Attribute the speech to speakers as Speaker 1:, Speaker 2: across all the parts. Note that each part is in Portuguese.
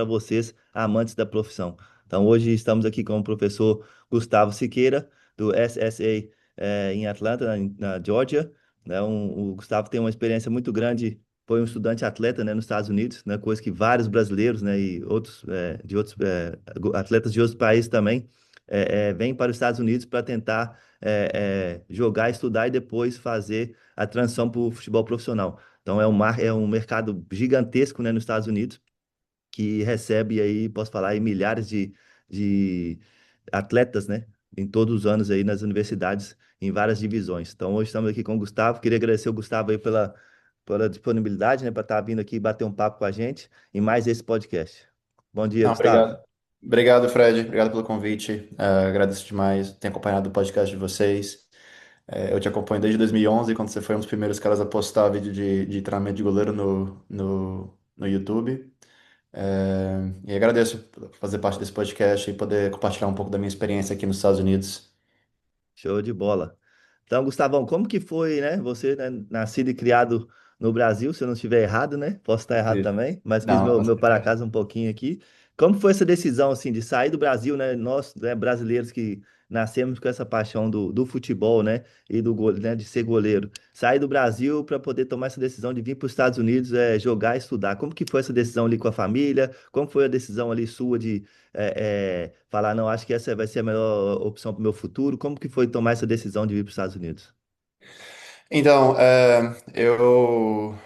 Speaker 1: para vocês, amantes da profissão. Então, hoje estamos aqui com o professor Gustavo Siqueira, do SSA, em Atlanta, na Georgia. Né? O Gustavo tem uma experiência muito grande, foi um estudante atleta, né, nos Estados Unidos, né, coisa que vários brasileiros, né, e atletas de outros países também vêm para os Estados Unidos para tentar jogar, estudar e depois fazer a transição para o futebol profissional. Então, é um mercado gigantesco, né, nos Estados Unidos que recebe aí, posso falar, aí, milhares de atletas, né? Em todos os anos aí nas universidades, em várias divisões. Então, hoje estamos aqui com o Gustavo. Queria agradecer o Gustavo aí pela disponibilidade, né? Para estar vindo aqui bater um papo com a gente em mais esse podcast. Bom dia,
Speaker 2: Não,
Speaker 1: Gustavo.
Speaker 2: obrigado. Obrigado, Fred. Obrigado pelo convite. Agradeço demais. Tenho acompanhado o podcast de vocês. Eu te acompanho desde 2011, quando você foi um dos primeiros caras a postar vídeo de treinamento de goleiro no YouTube. E agradeço por fazer parte desse podcast e poder compartilhar um pouco da minha experiência aqui nos Estados Unidos.
Speaker 1: Show de bola. Então, Gustavão, como que foi, né? Você, né, nascido e criado no Brasil, se eu não estiver errado, né? Posso estar errado
Speaker 2: Isso.
Speaker 1: também, mas fiz
Speaker 2: Não,
Speaker 1: meu para casa um pouquinho aqui. Como foi essa decisão, assim, de sair do Brasil, né? Nós, né, brasileiros que nascemos com essa paixão do futebol, né? E né, de ser goleiro. Sair do Brasil para poder tomar essa decisão de vir para os Estados Unidos, jogar e estudar. Como que foi essa decisão ali com a família? Como foi a decisão ali sua de falar, não, acho que essa vai ser a melhor opção para o meu futuro. Como que foi tomar essa decisão de vir para os Estados Unidos?
Speaker 2: Então, eu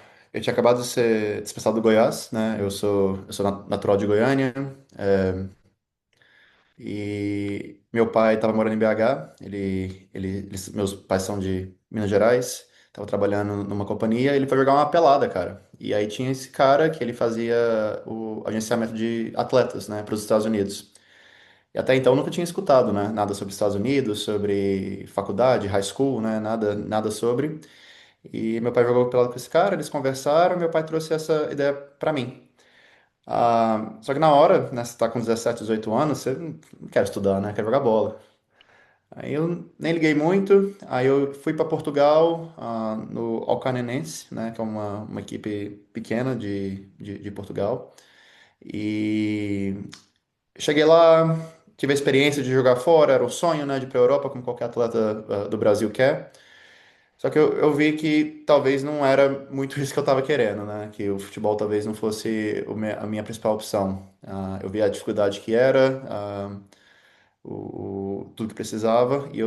Speaker 2: tinha acabado de ser dispensado do Goiás, né? Eu sou natural de Goiânia. E meu pai estava morando em BH, meus pais são de Minas Gerais, estava trabalhando numa companhia, ele foi jogar uma pelada, cara. E aí tinha esse cara que ele fazia o agenciamento de atletas, né, para os Estados Unidos. E até então eu nunca tinha escutado, né, nada sobre os Estados Unidos, sobre faculdade, high school, né, nada sobre. E meu pai jogou pelada com esse cara, eles conversaram, meu pai trouxe essa ideia para mim. Só que na hora, né, você tá com 17, 18 anos, você não quer estudar, né? Quer jogar bola. Aí eu nem liguei muito, aí eu fui para Portugal, no Alcanenense, né? Que é uma equipe pequena de Portugal. E cheguei lá, tive a experiência de jogar fora, era o sonho, né? De ir para a Europa, como qualquer atleta, do Brasil quer. Só que eu vi que talvez não era muito isso que eu estava querendo, né? Que o futebol talvez não fosse a minha principal opção. Eu vi a dificuldade que era, tudo que precisava, e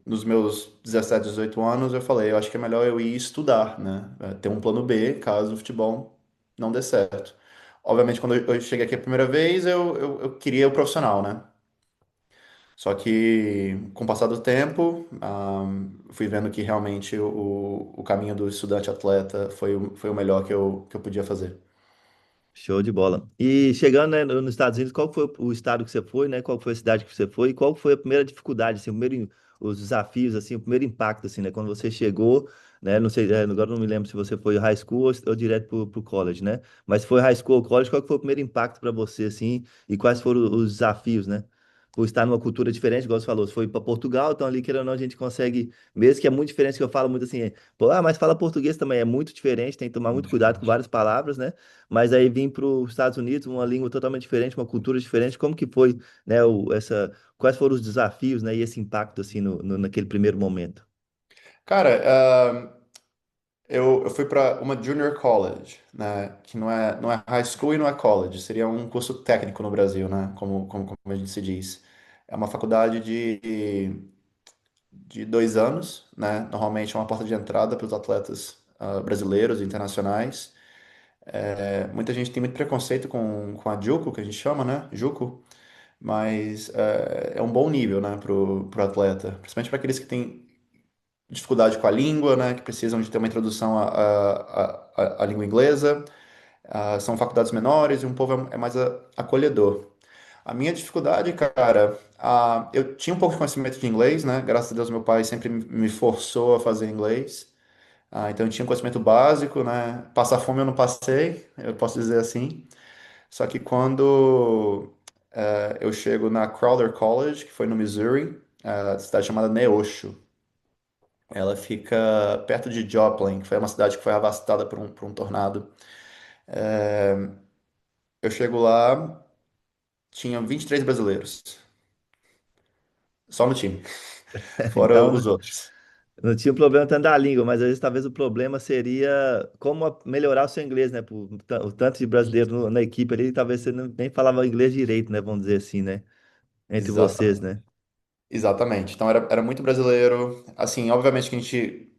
Speaker 2: nos meus 17, 18 anos, eu falei, eu acho que é melhor eu ir estudar, né? Ter um plano B, caso o futebol não dê certo. Obviamente, quando eu cheguei aqui a primeira vez, eu queria o profissional, né? Só que, com o passar do tempo, fui vendo que realmente o caminho do estudante atleta foi o melhor que eu podia fazer.
Speaker 1: Show de bola. E chegando, né, nos Estados Unidos, qual foi o estado que você foi, né? Qual foi a cidade que você foi? E qual foi a primeira dificuldade, assim, os desafios, assim, o primeiro impacto, assim, né? Quando você chegou, né? Não sei, agora eu não me lembro se você foi high school ou direto pro college, né? Mas se foi high school ou college, qual que foi o primeiro impacto para você, assim? E quais foram os desafios, né? Por estar numa cultura diferente, igual você falou, você foi para Portugal, então ali, querendo ou não, a gente consegue, mesmo que é muito diferente, que eu falo muito assim, pô, mas fala português também, é muito diferente, tem que tomar muito cuidado com várias palavras, né? Mas aí vim para os Estados Unidos, uma língua totalmente diferente, uma cultura diferente. Como que foi, né, quais foram os desafios, né, e esse impacto assim naquele primeiro momento?
Speaker 2: Cara, eu fui para uma junior college, né? Que não é high school e não é college, seria um curso técnico no Brasil, né? Como a gente se diz. É uma faculdade de 2 anos, né? Normalmente é uma porta de entrada para os atletas brasileiros e internacionais. Muita gente tem muito preconceito com a JUCO, que a gente chama, né? JUCO, mas é um bom nível, né, pro atleta, principalmente para aqueles que têm dificuldade com a língua, né, que precisam de ter uma introdução à língua inglesa. São faculdades menores e um povo é mais acolhedor. A minha dificuldade, cara, eu tinha um pouco de conhecimento de inglês, né? Graças a Deus, meu pai sempre me forçou a fazer inglês. Então, eu tinha um conhecimento básico, né? Passar fome eu não passei, eu posso dizer assim. Só que quando eu chego na Crowder College, que foi no Missouri, cidade chamada Neosho. Ela fica perto de Joplin, que foi uma cidade que foi avastada por um tornado. eu chego lá, tinha 23 brasileiros, só no time, fora
Speaker 1: Então,
Speaker 2: os outros.
Speaker 1: não tinha problema tanto da língua, mas às vezes talvez o problema seria como melhorar o seu inglês, né? O tanto de brasileiro na equipe ali, talvez você nem falava inglês direito, né? Vamos dizer assim, né? Entre vocês,
Speaker 2: Exatamente.
Speaker 1: né?
Speaker 2: Exatamente. Então era muito brasileiro. Assim, obviamente que a gente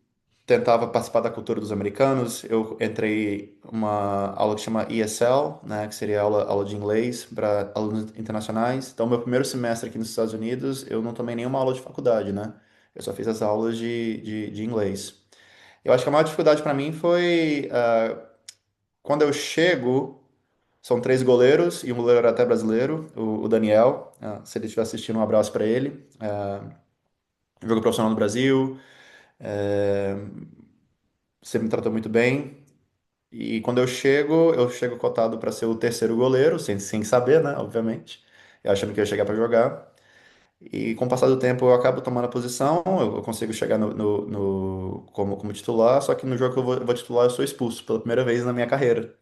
Speaker 2: tentava participar da cultura dos americanos. Eu entrei uma aula que chama ESL, né, que seria aula de inglês para alunos internacionais. Então, meu primeiro semestre aqui nos Estados Unidos, eu não tomei nenhuma aula de faculdade, né? Eu só fiz as aulas de inglês. Eu acho que a maior dificuldade para mim foi quando eu chego. São três goleiros e um goleiro era até brasileiro, o Daniel. Se ele estiver assistindo, um abraço para ele. Jogo profissional no Brasil. é, Sempre me tratou muito bem. E quando eu chego cotado para ser o terceiro goleiro, sem saber, né? Obviamente. Eu achando que eu ia chegar para jogar. E com o passar do tempo eu acabo tomando a posição, eu consigo chegar como titular, só que no jogo que eu vou titular eu sou expulso pela primeira vez na minha carreira.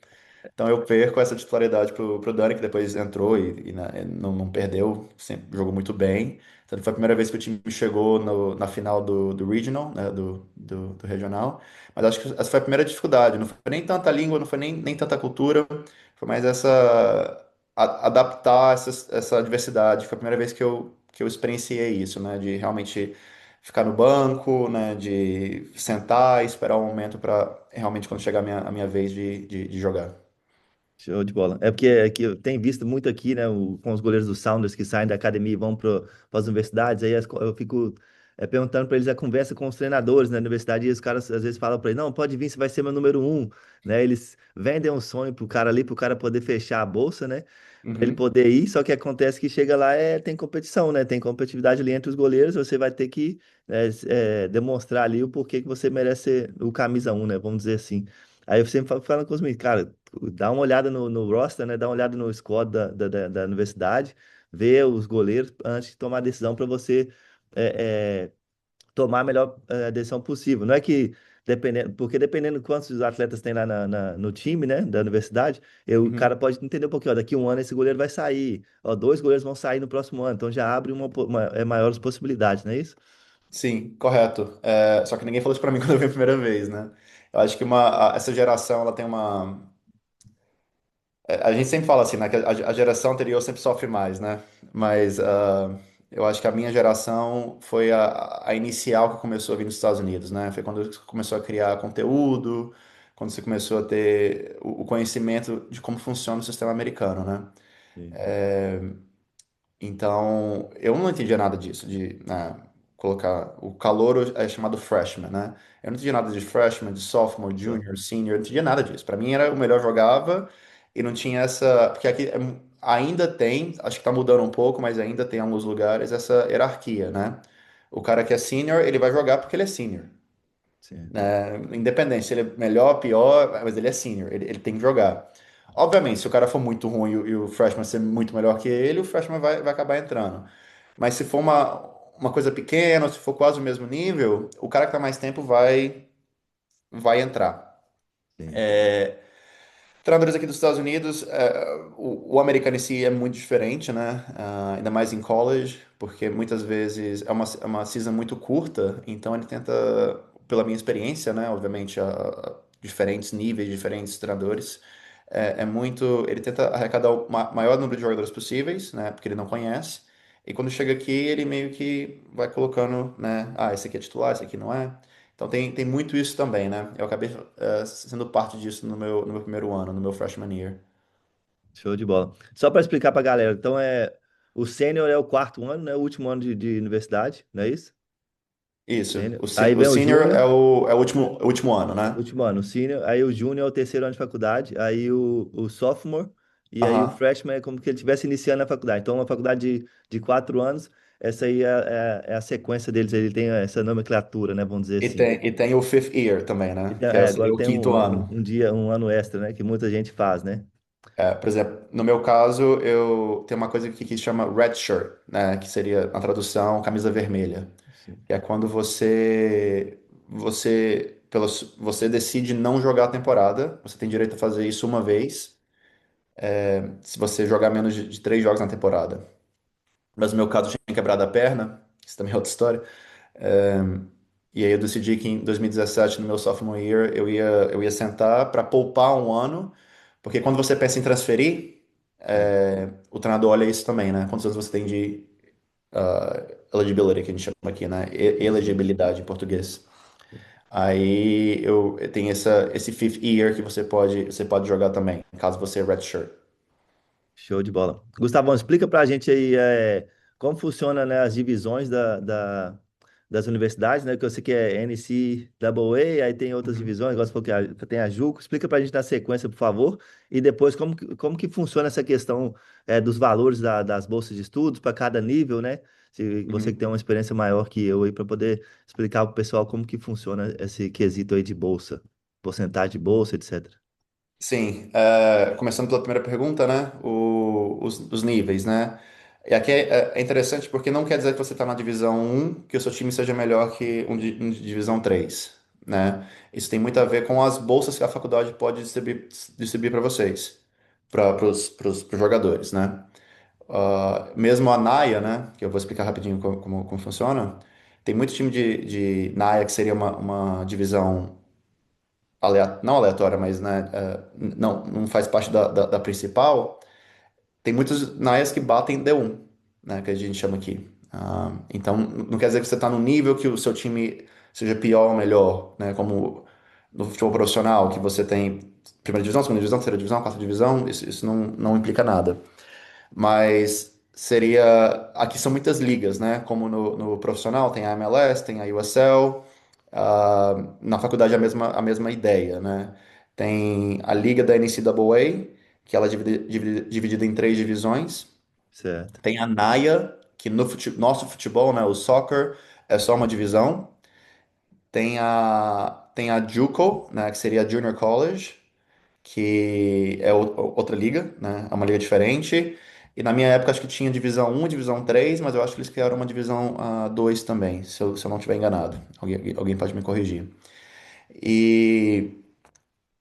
Speaker 2: Então eu perco essa titularidade pro Dani, que depois entrou e não perdeu, sempre jogou muito bem. Então foi a primeira vez que o time chegou na final do Regional, né, do Regional. Mas acho que essa foi a primeira dificuldade. Não foi nem tanta língua, não foi nem tanta cultura, foi mais adaptar essa diversidade. Foi a primeira vez que eu experienciei isso, né, de realmente ficar no banco, né, de sentar e esperar o momento para realmente quando chegar a minha vez de jogar.
Speaker 1: Show de bola. É porque aqui eu tenho visto muito aqui, né, com os goleiros do Sounders que saem da academia e vão para as universidades, aí eu fico perguntando para eles a conversa com os treinadores na universidade e os caras às vezes falam para ele, não, pode vir, você vai ser meu número um, né? Eles vendem um sonho pro cara ali, pro cara poder fechar a bolsa, né? Para ele
Speaker 2: Uhum.
Speaker 1: poder ir, só que acontece que chega lá tem competição, né? Tem competitividade ali entre os goleiros, você vai ter que demonstrar ali o porquê que você merece ser o camisa um, né? Vamos dizer assim. Aí eu sempre falo falando com os meninos, cara, dá uma olhada no roster, né? Dá uma olhada no squad da universidade, vê os goleiros antes de tomar a decisão para você é, é, tomar a melhor decisão possível. Não é que dependendo, porque dependendo de quantos atletas tem lá no time, né, da universidade, o cara
Speaker 2: Uhum.
Speaker 1: pode entender um pouquinho, ó, daqui um ano esse goleiro vai sair, ó, dois goleiros vão sair no próximo ano, então já abre maiores possibilidades, não é isso?
Speaker 2: Sim, correto. Só que ninguém falou isso pra mim quando eu vi a primeira vez, né? Eu acho que essa geração, ela tem uma. A gente sempre fala assim, né? Que a geração anterior sempre sofre mais, né? Mas eu acho que a minha geração foi a inicial que começou a vir nos Estados Unidos, né? Foi quando começou a criar conteúdo, quando você começou a ter o conhecimento de como funciona o sistema americano, né?
Speaker 1: Sim,
Speaker 2: Então, eu não entendia nada disso, de colocar o calouro é chamado freshman, né? Eu não entendia nada de freshman, de sophomore,
Speaker 1: só,
Speaker 2: junior, senior, eu não entendia nada disso. Para mim era o melhor jogava e não tinha essa, porque aqui ainda tem, acho que tá mudando um pouco, mas ainda tem em alguns lugares essa hierarquia, né? O cara que é senior, ele vai jogar porque ele é senior,
Speaker 1: sim,
Speaker 2: né? Independente se ele é melhor, pior, mas ele é senior, ele tem que jogar. Obviamente, se o cara for muito ruim e o freshman ser muito melhor que ele, o freshman vai acabar entrando. Mas se for uma coisa pequena, se for quase o mesmo nível, o cara que tá mais tempo vai entrar.
Speaker 1: sim,
Speaker 2: Treinadores aqui dos Estados Unidos, o americano em si é muito diferente, né? Ainda mais em college, porque muitas vezes é uma season muito curta, então ele tenta, pela minha experiência, né? Obviamente, a diferentes níveis, diferentes treinadores, ele tenta arrecadar o maior número de jogadores possíveis, né? Porque ele não conhece. E quando chega aqui, ele meio que vai colocando, né? Ah, esse aqui é titular, esse aqui não é. Então tem muito isso também, né? Eu acabei sendo parte disso no meu primeiro ano, no meu freshman year.
Speaker 1: show de bola. Só para explicar para a galera, então o sênior é o quarto ano, né? O último ano de universidade, não é isso?
Speaker 2: Isso.
Speaker 1: Sênior.
Speaker 2: O,
Speaker 1: Aí
Speaker 2: se- o
Speaker 1: vem o
Speaker 2: senior é
Speaker 1: júnior.
Speaker 2: o último ano, né?
Speaker 1: Último ano, o senior, aí o júnior é o terceiro ano de faculdade, aí o sophomore, e aí o
Speaker 2: Aham.
Speaker 1: freshman é como que ele estivesse iniciando a faculdade. Então, uma faculdade de 4 anos, essa aí é a sequência deles, ele tem essa nomenclatura, né, vamos dizer
Speaker 2: E
Speaker 1: assim.
Speaker 2: tem, e tem o fifth year também, né?
Speaker 1: Agora
Speaker 2: Seria o
Speaker 1: tem
Speaker 2: quinto ano.
Speaker 1: um ano extra, né, que muita gente faz, né?
Speaker 2: Por exemplo, no meu caso, eu tenho uma coisa que chama red shirt, né? Que seria, na tradução, camisa vermelha.
Speaker 1: Sim,
Speaker 2: Que é quando você decide não jogar a temporada. Você tem direito a fazer isso uma vez. se você jogar menos de 3 jogos na temporada. Mas no meu caso, eu tinha quebrado a perna, isso também é outra história. É, e aí eu decidi que em 2017, no meu sophomore year, eu ia sentar para poupar um ano, porque quando você pensa em transferir,
Speaker 1: Sim.
Speaker 2: o treinador olha isso também, né? Quantos anos você tem de eligibility, que a gente chama aqui, né?
Speaker 1: Isso.
Speaker 2: Elegibilidade em português. Aí eu tenho esse fifth year que você pode jogar também, caso você é redshirt.
Speaker 1: Show de bola. Gustavão, explica para a gente aí como funciona, né, as divisões das universidades, né? Que eu sei que é NCAA, aí tem outras
Speaker 2: Uhum.
Speaker 1: divisões, igual você falou que tem a JUCO. Explica para a gente na sequência, por favor, e depois como que funciona essa questão dos valores das bolsas de estudos para cada nível, né? Se você que tem
Speaker 2: Uhum.
Speaker 1: uma experiência maior que eu aí para poder explicar para o pessoal como que funciona esse quesito aí de bolsa, porcentagem de bolsa, etc.
Speaker 2: Sim, começando pela primeira pergunta, né? Os níveis, né? E aqui é interessante porque não quer dizer que você está na divisão um que o seu time seja melhor que um de divisão 3, né? Isso tem muito a ver com as bolsas que a faculdade pode distribuir para vocês, para os jogadores, né? Mesmo a NAIA, né? Que eu vou explicar rapidinho como funciona. Tem muito time de NAIA que seria uma divisão não aleatória, mas né, não faz parte da principal, tem muitos naias que batem D1, né, que a gente chama aqui. Então, não quer dizer que você está no nível que o seu time seja pior ou melhor, né, como no futebol profissional, que você tem primeira divisão, segunda divisão, terceira divisão, quarta divisão, isso não implica nada. Mas seria. Aqui são muitas ligas, né? Como no profissional tem a MLS, tem a USL. Na faculdade é a mesma ideia, né? Tem a liga da NCAA, que ela é dividida em 3 divisões.
Speaker 1: Certo.
Speaker 2: Tem a NAIA, que no nosso futebol, né? O soccer, é só uma divisão. Tem a JUCO, né? Que seria a Junior College, que é outra liga, né? É uma liga diferente. E na minha época acho que tinha divisão um, divisão 3, mas eu acho que eles criaram uma divisão 2 também, se eu não estiver enganado. Alguém pode me corrigir. E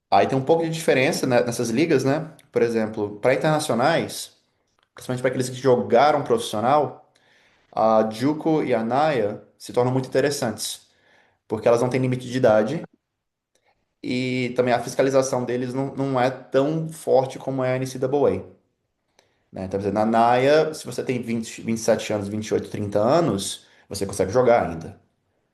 Speaker 2: aí tem um pouco de diferença, né, nessas ligas, né? Por exemplo, para internacionais, principalmente para aqueles que jogaram profissional, a JUCO e a NAIA se tornam muito interessantes, porque elas não têm limite de idade e também a fiscalização deles não é tão forte como é a NCAA. Né? Então, por exemplo, na NAIA, se você tem 20, 27 anos, 28, 30 anos, você consegue jogar ainda.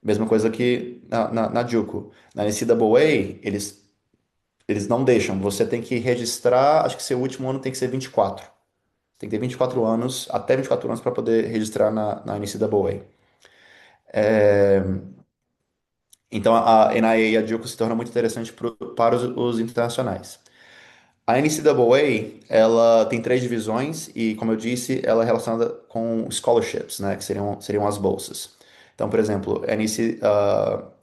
Speaker 2: Mesma coisa que na JUCO. Na NCAA, eles não deixam. Você tem que registrar, acho que seu último ano tem que ser 24. Tem que ter 24 anos, até 24 anos para poder registrar na NCAA. Então a NAIA e a JUCO se tornam muito interessantes para os internacionais. A NCAA, ela tem 3 divisões e, como eu disse, ela é relacionada com scholarships, né, que seriam as bolsas. Então, por exemplo,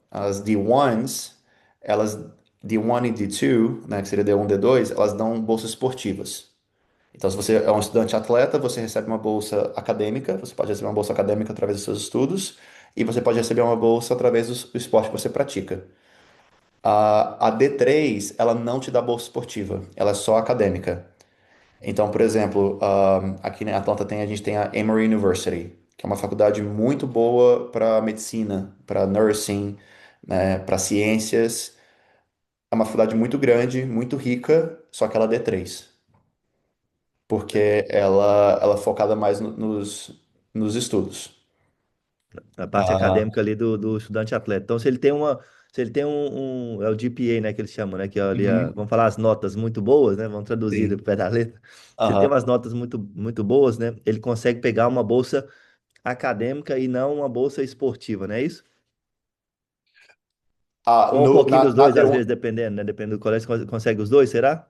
Speaker 2: as D1s, elas, D1 e D2, né, que seria D1 e D2, elas dão bolsas esportivas. Então, se você é um estudante atleta, você recebe uma bolsa acadêmica, você pode receber uma bolsa acadêmica através dos seus estudos, e você pode receber uma bolsa através do esporte que você pratica. A D3, ela não te dá bolsa esportiva, ela é só acadêmica. Então, por exemplo, aqui em Atlanta a gente tem a Emory University, que é uma faculdade muito boa para medicina, para nursing, né, para ciências. É uma faculdade muito grande, muito rica, só que ela é D3, porque ela é focada mais nos estudos.
Speaker 1: A parte
Speaker 2: Ah,
Speaker 1: acadêmica ali do estudante atleta. Então, se ele tem é o GPA, né, que eles chamam, né, que é ali,
Speaker 2: uhum,
Speaker 1: vamos falar as notas muito boas, né, vamos traduzir do
Speaker 2: sim.
Speaker 1: pé da letra. Se ele tem
Speaker 2: Aham.
Speaker 1: umas notas muito boas, né, ele consegue pegar uma bolsa acadêmica e não uma bolsa esportiva, não é isso? Ou um pouquinho dos
Speaker 2: Na
Speaker 1: dois, às
Speaker 2: D1,
Speaker 1: vezes, dependendo, né, dependendo do colégio, você consegue os dois, será?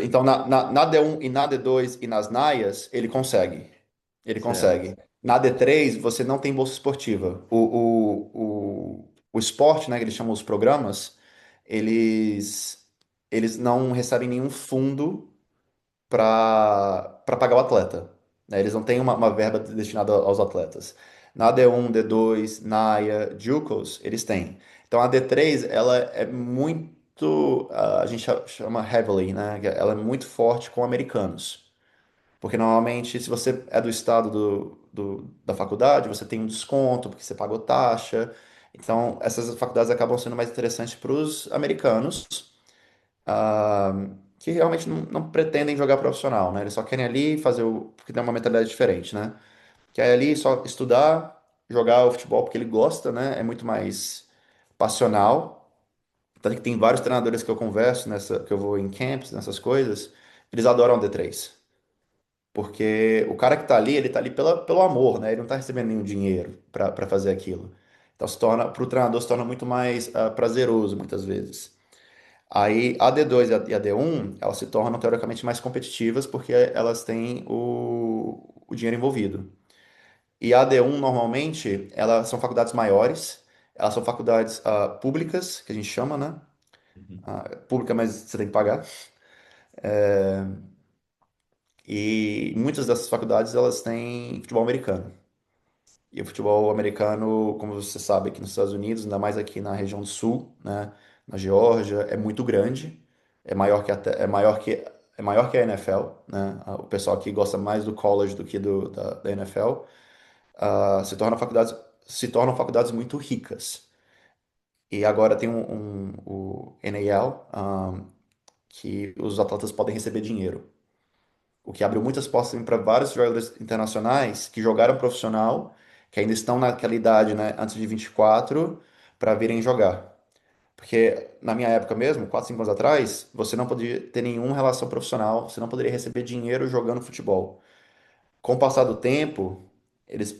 Speaker 2: então na D1 e na D2 e nas NAIAs, ele consegue. Ele
Speaker 1: Certo.
Speaker 2: consegue. Na D3, você não tem bolsa esportiva. O esporte, né, que eles chamam os programas, eles, eles não recebem nenhum fundo para pagar o atleta. Né? Eles não têm uma verba destinada aos atletas. Na D1, D2, NAIA, JUCOS, eles têm. Então a D3, ela é muito. muito, a gente chama heavily, né? Ela é muito forte com americanos. Porque normalmente, se você é do estado da faculdade, você tem um desconto, porque você pagou taxa. Então, essas faculdades acabam sendo mais interessantes para os americanos, ah, que realmente não pretendem jogar profissional, né? Eles só querem ali fazer o. Porque tem uma mentalidade diferente, né? Que é ali só estudar, jogar o futebol porque ele gosta, né? É muito mais passional. Tanto que tem vários treinadores que eu converso, que eu vou em camps, nessas coisas, eles adoram D3. Porque o cara que tá ali, ele tá ali pelo amor, né? Ele não tá recebendo nenhum dinheiro para fazer aquilo. Então pro treinador se torna muito mais prazeroso, muitas vezes. Aí a D2 e a D1, elas se tornam teoricamente mais competitivas porque elas têm o dinheiro envolvido. E a D1, normalmente, elas são faculdades maiores, elas são faculdades públicas, que a gente chama, né?
Speaker 1: Uhum.
Speaker 2: Pública, mas você tem que pagar. E muitas dessas faculdades, elas têm futebol americano. E o futebol americano, como você sabe, aqui nos Estados Unidos, ainda mais aqui na região do sul, né, na Geórgia, é muito grande. É maior que a NFL, né? O pessoal aqui gosta mais do college do que da NFL. Se tornam faculdades muito ricas. E agora tem o NAL, que os atletas podem receber dinheiro. O que abriu muitas portas para vários jogadores internacionais que jogaram profissional, que ainda estão naquela idade, né, antes de 24, para virem jogar. Porque na minha época mesmo, 4 5 anos atrás, você não podia ter nenhuma relação profissional, você não poderia receber dinheiro jogando futebol. Com o passar do tempo,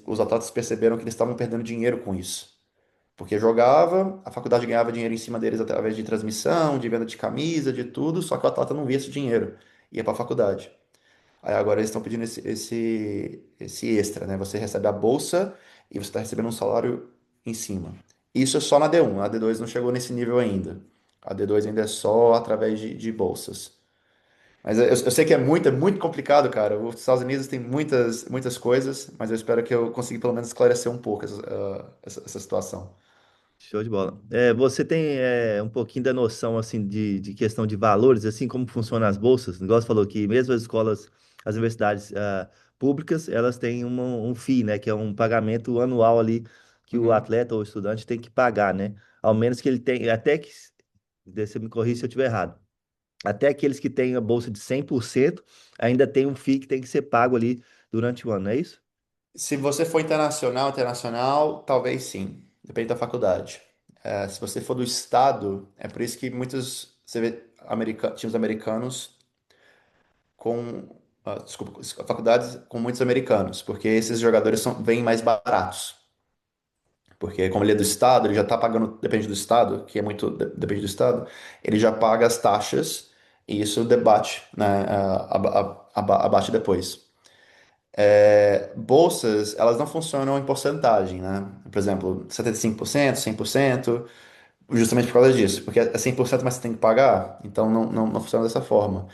Speaker 2: os atletas perceberam que eles estavam perdendo dinheiro com isso. Porque jogava, a faculdade ganhava dinheiro em cima deles através de transmissão, de venda de camisa, de tudo, só que o atleta não via esse dinheiro, ia para a faculdade. Aí agora eles estão pedindo esse extra, né? Você recebe a bolsa e você está recebendo um salário em cima. Isso é só na D1, a D2 não chegou nesse nível ainda. A D2 ainda é só através de bolsas. Mas eu sei que é muito complicado, cara. Os Estados Unidos tem muitas, muitas coisas, mas eu espero que eu consiga pelo menos esclarecer um pouco essa situação.
Speaker 1: Show de bola. Você tem um pouquinho da noção assim de questão de valores, assim como funcionam as bolsas? O negócio falou que mesmo as escolas, as universidades públicas, elas têm um FII, né, que é um pagamento anual ali que o
Speaker 2: Uhum.
Speaker 1: atleta ou o estudante tem que pagar, né? Ao menos que ele tenha, até que, você me corrija se eu estiver errado, até aqueles que têm a bolsa de 100% ainda tem um FII que tem que ser pago ali durante o ano, não é isso?
Speaker 2: Se você for internacional, talvez sim. Depende da faculdade. Se você for do estado, é por isso que muitos, você vê times americanos desculpa, faculdades com muitos americanos, porque esses jogadores vêm mais baratos. Porque como ele é do estado, ele já está pagando, depende do estado, que é muito, depende do estado, ele já paga as taxas e isso debate, né, abate depois. Bolsas, elas não funcionam em porcentagem, né? Por exemplo, 75%, 100%, justamente por causa disso, porque é 100%, mas você tem que pagar, então não funciona dessa forma.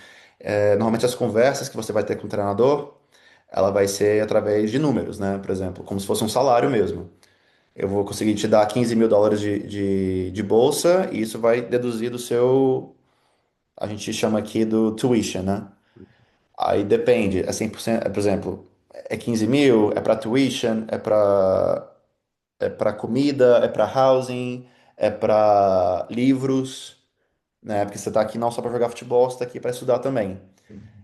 Speaker 2: Normalmente as conversas que você vai ter com o treinador, ela vai ser através de números, né? Por exemplo, como se fosse um salário mesmo. Eu vou conseguir te dar US$ 15.000 de bolsa e isso vai deduzir do seu, a gente chama aqui do tuition, né? Aí depende, é 100%, por exemplo, é 15 mil, é para tuition, é para comida, é para housing, é para livros, né? Porque você tá aqui não só para jogar futebol, você tá aqui para estudar também.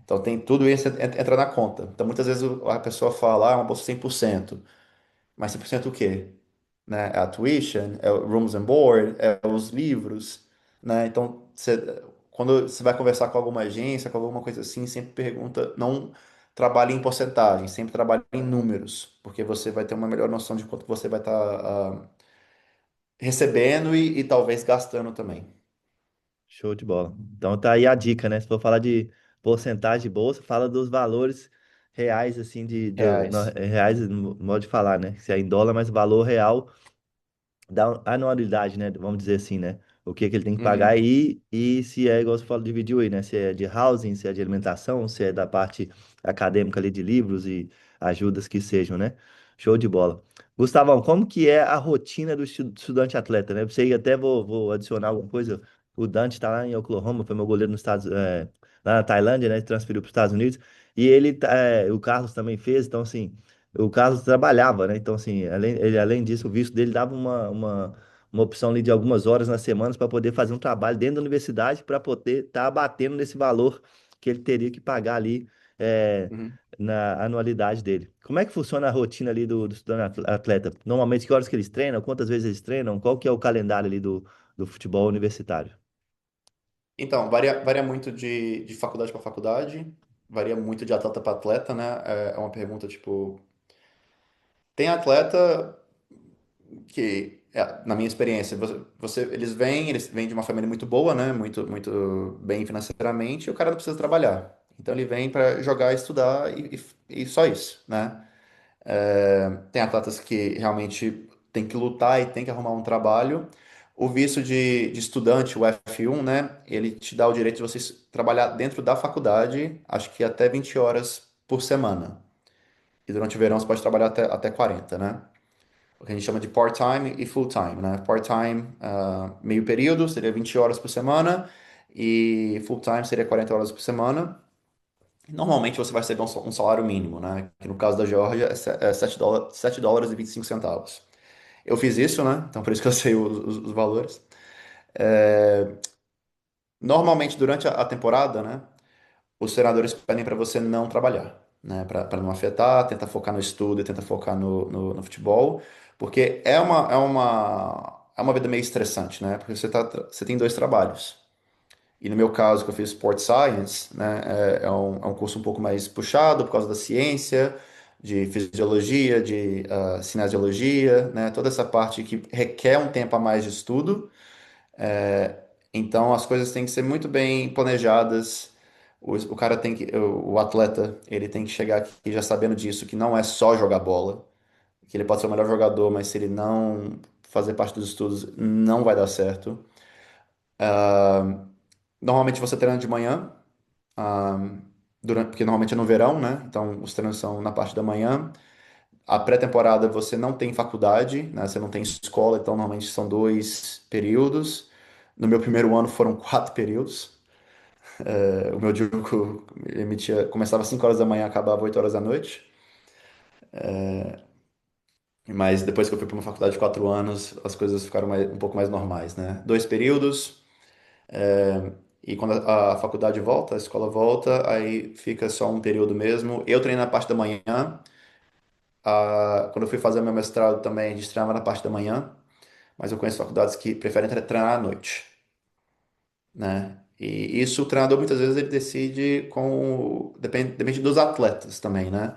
Speaker 2: Então tem tudo isso entra na conta. Então muitas vezes a pessoa fala, uma bolsa 100%. Mas 100% o quê? Né? É a tuition, é o rooms and board, é os livros, né? Então, quando você vai conversar com alguma agência, com alguma coisa assim, sempre pergunta, não trabalhe em porcentagem, sempre trabalhe em números, porque você vai ter uma melhor noção de quanto você vai estar recebendo e talvez gastando também.
Speaker 1: Show de bola. Então tá aí a dica, né? Se for falar de porcentagem de bolsa, fala dos valores reais, assim,
Speaker 2: Reais.
Speaker 1: reais, no modo de falar, né? Se é em dólar, mas o valor real da anualidade, né? Vamos dizer assim, né? O que que ele tem que pagar
Speaker 2: Uhum.
Speaker 1: aí e se é, igual você falou, dividiu aí, né? Se é de housing, se é de alimentação, se é da parte acadêmica ali de livros e ajudas que sejam, né? Show de bola. Gustavão, como que é a rotina do estudante atleta, né? Você até vou adicionar alguma coisa O Dante tá lá em Oklahoma, foi meu goleiro nos Estados, lá na Tailândia, né? Transferiu para os Estados Unidos. E o Carlos também fez, então assim, o Carlos trabalhava, né? Então assim, além disso, o visto dele dava uma opção ali de algumas horas nas semanas para poder fazer um trabalho dentro da universidade para poder estar batendo nesse valor que ele teria que pagar ali é,
Speaker 2: Uhum.
Speaker 1: na anualidade dele. Como é que funciona a rotina ali do estudante atleta? Normalmente, que horas que eles treinam? Quantas vezes eles treinam? Qual que é o calendário ali do futebol universitário?
Speaker 2: Então, varia muito de faculdade para faculdade, varia muito de atleta para atleta, né? É uma pergunta tipo. Tem atleta que, na minha experiência, eles vêm de uma família muito boa, né? Muito bem financeiramente, e o cara não precisa trabalhar. Então ele vem para jogar, estudar e só isso, né? Tem atletas que realmente tem que lutar e tem que arrumar um trabalho. O visto de estudante, o F1, né? Ele te dá o direito de você trabalhar dentro da faculdade, acho que até 20 horas por semana. E durante o verão você pode trabalhar até 40, né? O que a gente chama de part-time e full-time, né? Part-time, meio período, seria 20 horas por semana, e full-time seria 40 horas por semana. Normalmente você vai receber um salário mínimo, né? Que no caso da Geórgia é $7 e 25 centavos. Eu fiz isso, né? Então por isso que eu sei os valores. Normalmente durante a temporada, né? Os treinadores pedem para você não trabalhar, né? Para não afetar, tenta focar no estudo, tenta focar no futebol, porque é uma vida meio estressante, né? Porque você tem dois trabalhos. E no meu caso, que eu fiz Sport Science, né? É um curso um pouco mais puxado por causa da ciência, de fisiologia, de cinesiologia, né? Toda essa parte que requer um tempo a mais de estudo. Então as coisas têm que ser muito bem planejadas. O cara tem que, o atleta, ele tem que chegar aqui já sabendo disso, que não é só jogar bola, que ele pode ser o melhor jogador, mas se ele não fazer parte dos estudos, não vai dar certo. Normalmente você treina de manhã, ah, porque normalmente é no verão, né? Então os treinos são na parte da manhã. A pré-temporada você não tem faculdade, né? Você não tem escola, então normalmente são 2 períodos. No meu primeiro ano foram 4 períodos. O meu Juco começava às 5 horas da manhã, acabava 8 horas da noite. Mas depois que eu fui para uma faculdade de 4 anos, as coisas ficaram um pouco mais normais, né? 2 períodos, e quando a faculdade volta, a escola volta, aí fica só um período mesmo. Eu treino na parte da manhã. Quando eu fui fazer meu mestrado também, a gente treinava na parte da manhã, mas eu conheço faculdades que preferem treinar à noite, né? E isso o treinador muitas vezes ele decide depende dos atletas também, né?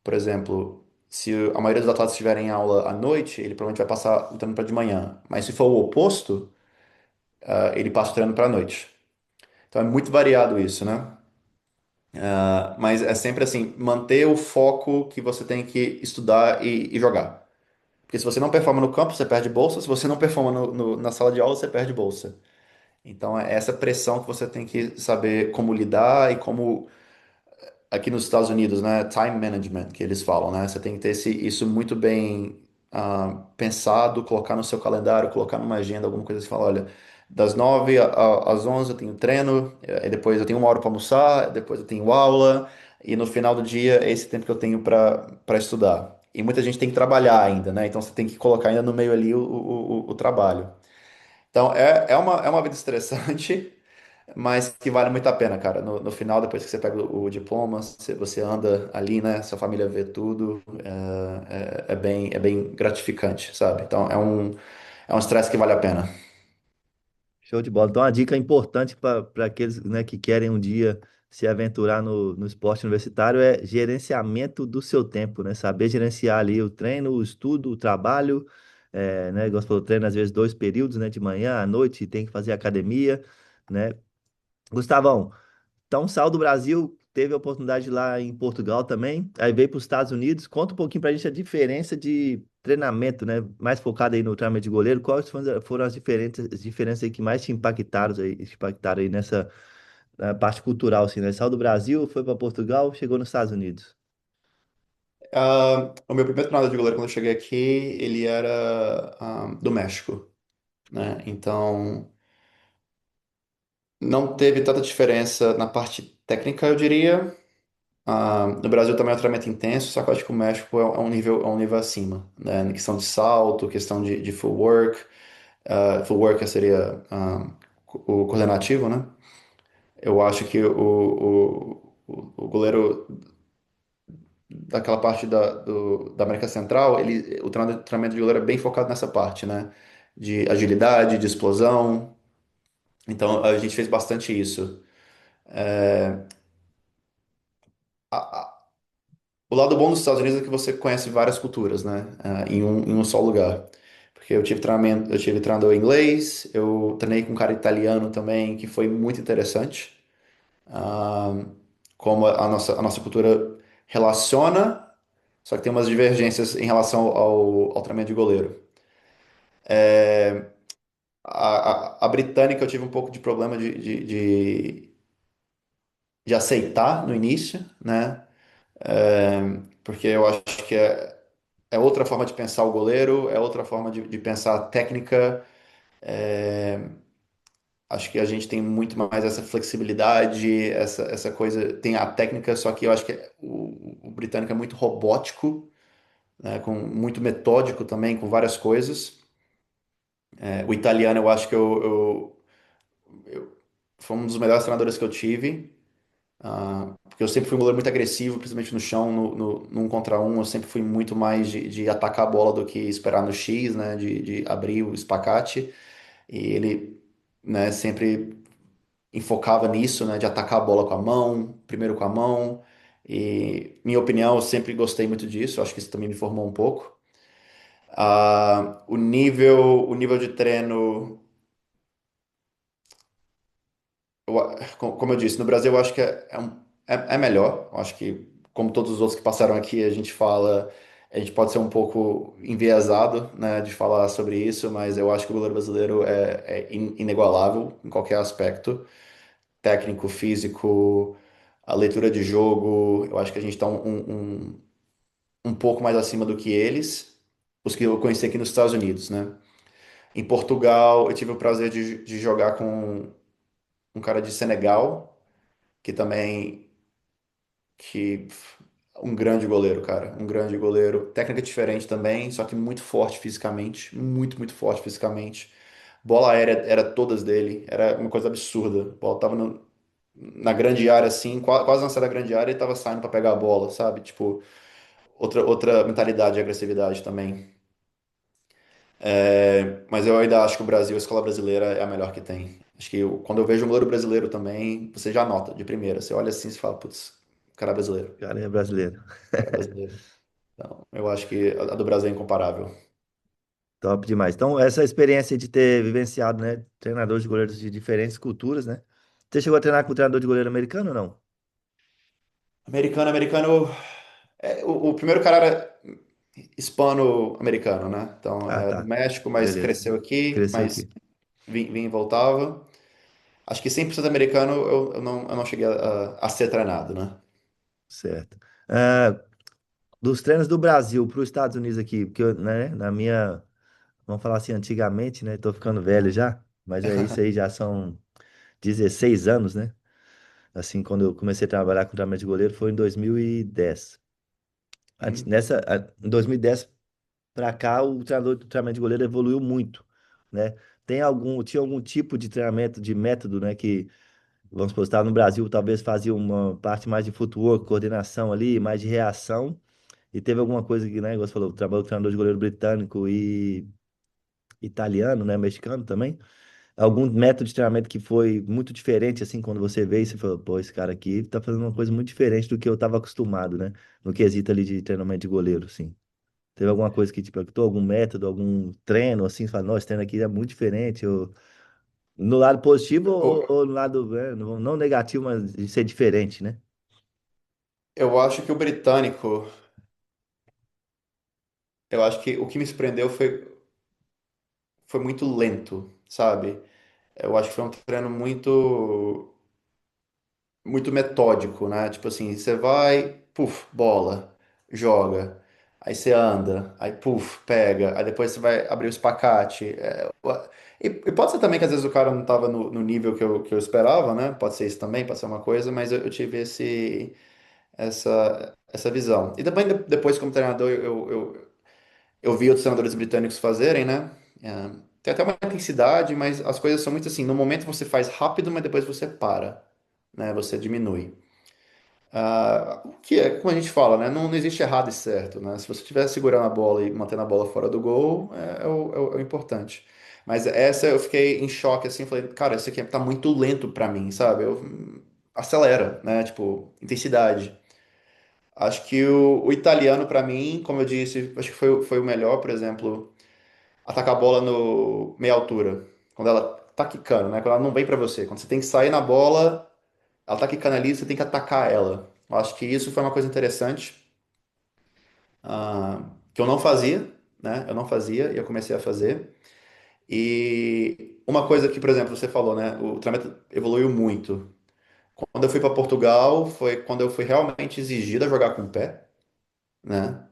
Speaker 2: Por exemplo, se a maioria dos atletas estiverem em aula à noite, ele provavelmente vai passar o treino para de manhã. Mas se for o oposto, ele passa o treino para a noite. Então é muito variado isso, né? Mas é sempre assim, manter o foco que você tem que estudar e jogar. Porque se você não performa no campo, você perde bolsa. Se você não performa na sala de aula, você perde bolsa. Então é essa pressão que você tem que saber como lidar e como aqui nos Estados Unidos, né, time management, que eles falam, né? Você tem que ter isso muito bem pensado, colocar no seu calendário, colocar numa agenda, alguma coisa assim, falar, olha, das 9 às 11 eu tenho treino, e depois eu tenho 1 hora para almoçar, depois eu tenho aula, e no final do dia é esse tempo que eu tenho para estudar. E muita gente tem que trabalhar ainda, né? Então você tem que colocar ainda no meio ali o trabalho. Então é uma vida estressante, mas que vale muito a pena, cara. No final, depois que você pega o diploma, você anda ali, né? Sua família vê tudo, é bem gratificante, sabe? Então é um estresse que vale a pena.
Speaker 1: Show de bola. Então, uma dica importante para aqueles, né, que querem um dia se aventurar no esporte universitário é gerenciamento do seu tempo, né? Saber gerenciar ali o treino, o estudo, o trabalho, né? Igual você falou, treino às vezes 2 períodos, né? De manhã à noite, tem que fazer academia, né? Gustavão, então, saiu do Brasil, teve a oportunidade lá em Portugal também, aí veio para os Estados Unidos. Conta um pouquinho para a gente a diferença de treinamento, né? Mais focado aí no treinamento de goleiro. Quais foram as diferenças aí que mais te impactaram aí nessa parte cultural, assim, né? Saiu do Brasil, foi para Portugal, chegou nos Estados Unidos.
Speaker 2: O meu primeiro treinador de goleiro, quando eu cheguei aqui, ele era do México, né? Então. Não teve tanta diferença na parte técnica, eu diria. No Brasil também é um treinamento intenso, só que eu acho que o México é um nível acima, né? Na questão de salto, questão de full work. Full work seria o coordenativo, né? Eu acho que o goleiro daquela parte da América Central, o treinamento de goleiro é bem focado nessa parte, né? De agilidade, de explosão. Então a gente fez bastante isso. O lado bom dos Estados Unidos é que você conhece várias culturas, né? Em um só lugar. Porque eu tive treinador inglês, eu treinei com um cara italiano também, que foi muito interessante. Ah, como a nossa cultura relaciona, só que tem umas divergências em relação ao treinamento de goleiro. A britânica eu tive um pouco de problema de aceitar no início, né? Porque eu acho que é outra forma de pensar o goleiro, é outra forma de pensar a técnica. Acho que a gente tem muito mais essa flexibilidade, essa coisa. Tem a técnica, só que eu acho que o britânico é muito robótico, né, com, muito metódico também, com várias coisas. O italiano, eu acho que foi um dos melhores treinadores que eu tive. Porque eu sempre fui um goleiro muito agressivo, principalmente no chão, no 1 contra 1. Eu sempre fui muito mais de atacar a bola do que esperar no X, né? De abrir o espacate. E ele, né, sempre enfocava nisso, né? De atacar a bola com a mão, primeiro com a mão. E, minha opinião, eu sempre gostei muito disso. Acho que isso também me formou um pouco. O nível de treino, como eu disse, no Brasil eu acho que é melhor. Eu acho que, como todos os outros que passaram aqui, a gente fala, a gente pode ser um pouco enviesado, né, de falar sobre isso, mas eu acho que o goleiro brasileiro é inigualável em qualquer aspecto, técnico, físico, a leitura de jogo. Eu acho que a gente está um pouco mais acima do que eles, os que eu conheci aqui nos Estados Unidos, né? Em Portugal, eu tive o prazer de jogar com um cara de Senegal, que também que um grande goleiro, cara, um grande goleiro, técnica diferente também, só que muito forte fisicamente, muito forte fisicamente. Bola aérea era todas dele, era uma coisa absurda. A bola tava na grande área assim, quase na saída da grande área e tava saindo para pegar a bola, sabe? Tipo, outra mentalidade e agressividade também. Mas eu ainda acho que o Brasil, a escola brasileira é a melhor que tem. Acho que quando eu vejo um goleiro brasileiro também, você já nota de primeira. Você olha assim e fala, putz, o cara é brasileiro.
Speaker 1: O cara é brasileiro.
Speaker 2: O cara é brasileiro. Então, eu acho que a do Brasil é incomparável.
Speaker 1: Top demais. Então, essa experiência de ter vivenciado, né, treinador de goleiros de diferentes culturas, né? Você chegou a treinar com o treinador de goleiro americano ou não?
Speaker 2: Americano. O primeiro cara era hispano-americano, né? Então,
Speaker 1: Ah,
Speaker 2: é do
Speaker 1: tá.
Speaker 2: México, mas
Speaker 1: Beleza.
Speaker 2: cresceu aqui,
Speaker 1: Cresceu
Speaker 2: mas
Speaker 1: aqui.
Speaker 2: vinha e voltava. Acho que 100% americano eu não cheguei a ser treinado, né?
Speaker 1: Certo. Ah, dos treinos do Brasil para os Estados Unidos aqui, porque, né, na minha, vamos falar assim, antigamente, né? Tô ficando velho já, mas é isso aí, já são 16 anos, né? Assim, quando eu comecei a trabalhar com treinamento de goleiro foi em 2010.
Speaker 2: Uhum.
Speaker 1: Em 2010 para cá, o treinador do treinamento de goleiro evoluiu muito, né? Tinha algum tipo de treinamento, de método, né? Que, vamos supor, estava no Brasil, talvez fazia uma parte mais de footwork, coordenação ali, mais de reação. E teve alguma coisa que, né? Você falou, trabalhou com treinador de goleiro britânico e italiano, né? Mexicano também. Algum método de treinamento que foi muito diferente, assim, quando você vê e você falou, pô, esse cara aqui tá fazendo uma coisa muito diferente do que eu estava acostumado, né? No quesito ali de treinamento de goleiro, assim. Teve alguma coisa que te impactou, algum método, algum treino, assim, você fala, nossa, esse treino aqui é muito diferente, ou... no lado positivo ou no lado, né, não negativo, mas de ser diferente, né?
Speaker 2: Eu acho que o britânico, eu acho que o que me surpreendeu foi muito lento, sabe? Eu acho que foi um treino muito metódico, né? Tipo assim, você vai, puf, bola, joga. aí você anda, aí puf, pega, aí depois você vai abrir o espacate. E pode ser também que às vezes o cara não estava no nível que eu esperava, né? Pode ser isso também, pode ser uma coisa, mas eu tive essa visão. E também depois, como treinador, eu vi outros treinadores britânicos fazerem, né? É, tem até uma intensidade, mas as coisas são muito assim. No momento você faz rápido, mas depois você para, né? Você diminui. O que é, como a gente fala, né? Não existe errado e certo, né? Se você estiver segurando a bola e mantendo a bola fora do gol, é o importante. Mas essa eu fiquei em choque, assim, falei, cara, isso aqui tá muito lento pra mim, sabe? Acelera, né? Tipo, intensidade. Acho que o italiano, pra mim, como eu disse, acho que foi o melhor, por exemplo, atacar a bola no meia altura. Quando ela tá quicando, né? Quando ela não vem pra você. Quando você tem que sair na bola, ela tá quicando ali, você tem que atacar ela. Eu acho que isso foi uma coisa interessante, que eu não fazia, né? Eu não fazia e eu comecei a fazer. E uma coisa que, por exemplo, você falou, né? O treinamento evoluiu muito. Quando eu fui para Portugal, foi quando eu fui realmente exigido a jogar com o pé, né?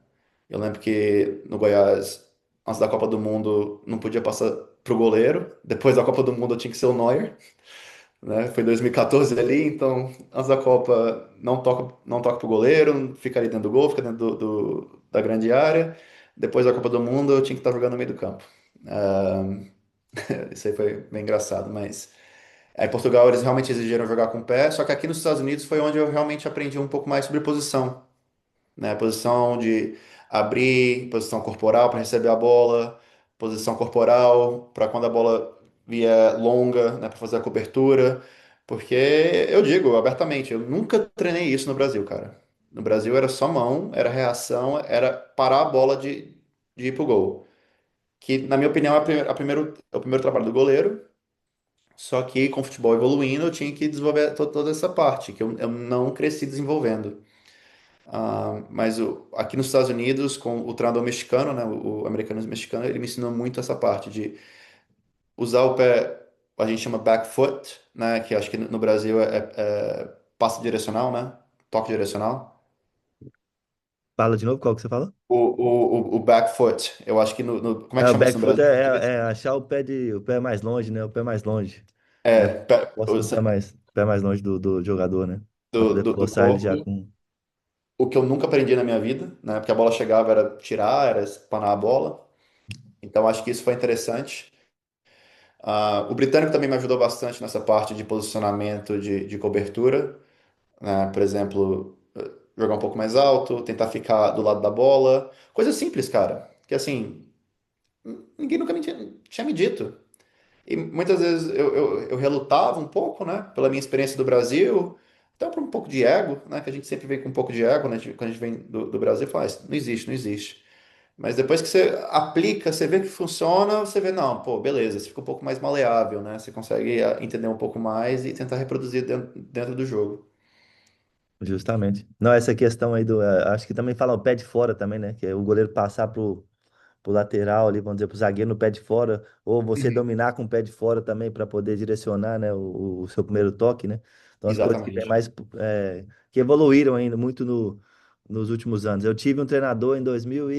Speaker 2: Eu lembro que no Goiás, antes da Copa do Mundo, não podia passar pro goleiro. Depois da Copa do Mundo, eu tinha que ser o Neuer, né? Foi em 2014 ali, então antes da Copa não toca pro goleiro, fica ali dentro do gol, fica dentro da grande área. Depois da Copa do Mundo eu tinha que estar jogando no meio do campo. Ah, isso aí foi bem engraçado, mas aí em Portugal eles realmente exigiram jogar com o pé, só que aqui nos Estados Unidos foi onde eu realmente aprendi um pouco mais sobre posição, né? Posição de abrir, posição corporal para receber a bola, posição corporal para quando a bola vier longa, né, para fazer a cobertura. Porque eu digo abertamente, eu nunca treinei isso no Brasil, cara. No Brasil era só mão, era reação, era parar a bola de ir pro gol. Que, na minha opinião, é o primeiro trabalho do goleiro. Só que com o futebol evoluindo, eu tinha que desenvolver toda essa parte, que eu não cresci desenvolvendo. Mas aqui nos Estados Unidos, com o treinador mexicano, né, o americano mexicano, ele me ensinou muito essa parte de usar o pé, a gente chama back foot, né, que acho que no Brasil é passe direcional, né, toque direcional.
Speaker 1: Fala de novo, qual que você falou?
Speaker 2: O back foot, eu acho que como é
Speaker 1: É,
Speaker 2: que
Speaker 1: o
Speaker 2: chama isso
Speaker 1: back
Speaker 2: no
Speaker 1: foot
Speaker 2: Brasil?
Speaker 1: é achar o pé mais longe, né? O pé mais longe, né? Posse do pé mais longe do jogador, né? Pra
Speaker 2: do,
Speaker 1: poder
Speaker 2: do, do
Speaker 1: forçar ele já
Speaker 2: corpo.
Speaker 1: com.
Speaker 2: O que eu nunca aprendi na minha vida, né, porque a bola chegava era tirar, era espanar a bola. Então acho que isso foi interessante. O britânico também me ajudou bastante nessa parte de posicionamento de cobertura, né? Por exemplo, jogar um pouco mais alto, tentar ficar do lado da bola. Coisa simples, cara. Que assim, ninguém nunca tinha me dito. E muitas vezes eu relutava um pouco, né? Pela minha experiência do Brasil, até por um pouco de ego, né? Que a gente sempre vem com um pouco de ego, né? Quando a gente vem do Brasil, fala, "Ah, isso não existe, não existe." Mas depois que você aplica, você vê que funciona, você vê, não, pô, beleza, você fica um pouco mais maleável, né? Você consegue entender um pouco mais e tentar reproduzir dentro do jogo.
Speaker 1: Justamente. Não, essa questão aí acho que também fala o pé de fora também, né? Que é o goleiro passar pro lateral ali, vamos dizer, pro zagueiro no pé de fora, ou você
Speaker 2: Uhum.
Speaker 1: dominar com o pé de fora também para poder direcionar, né, o seu primeiro toque, né? Então as coisas que vem
Speaker 2: Exatamente.
Speaker 1: mais que evoluíram ainda muito nos últimos anos. Eu tive um treinador em 2000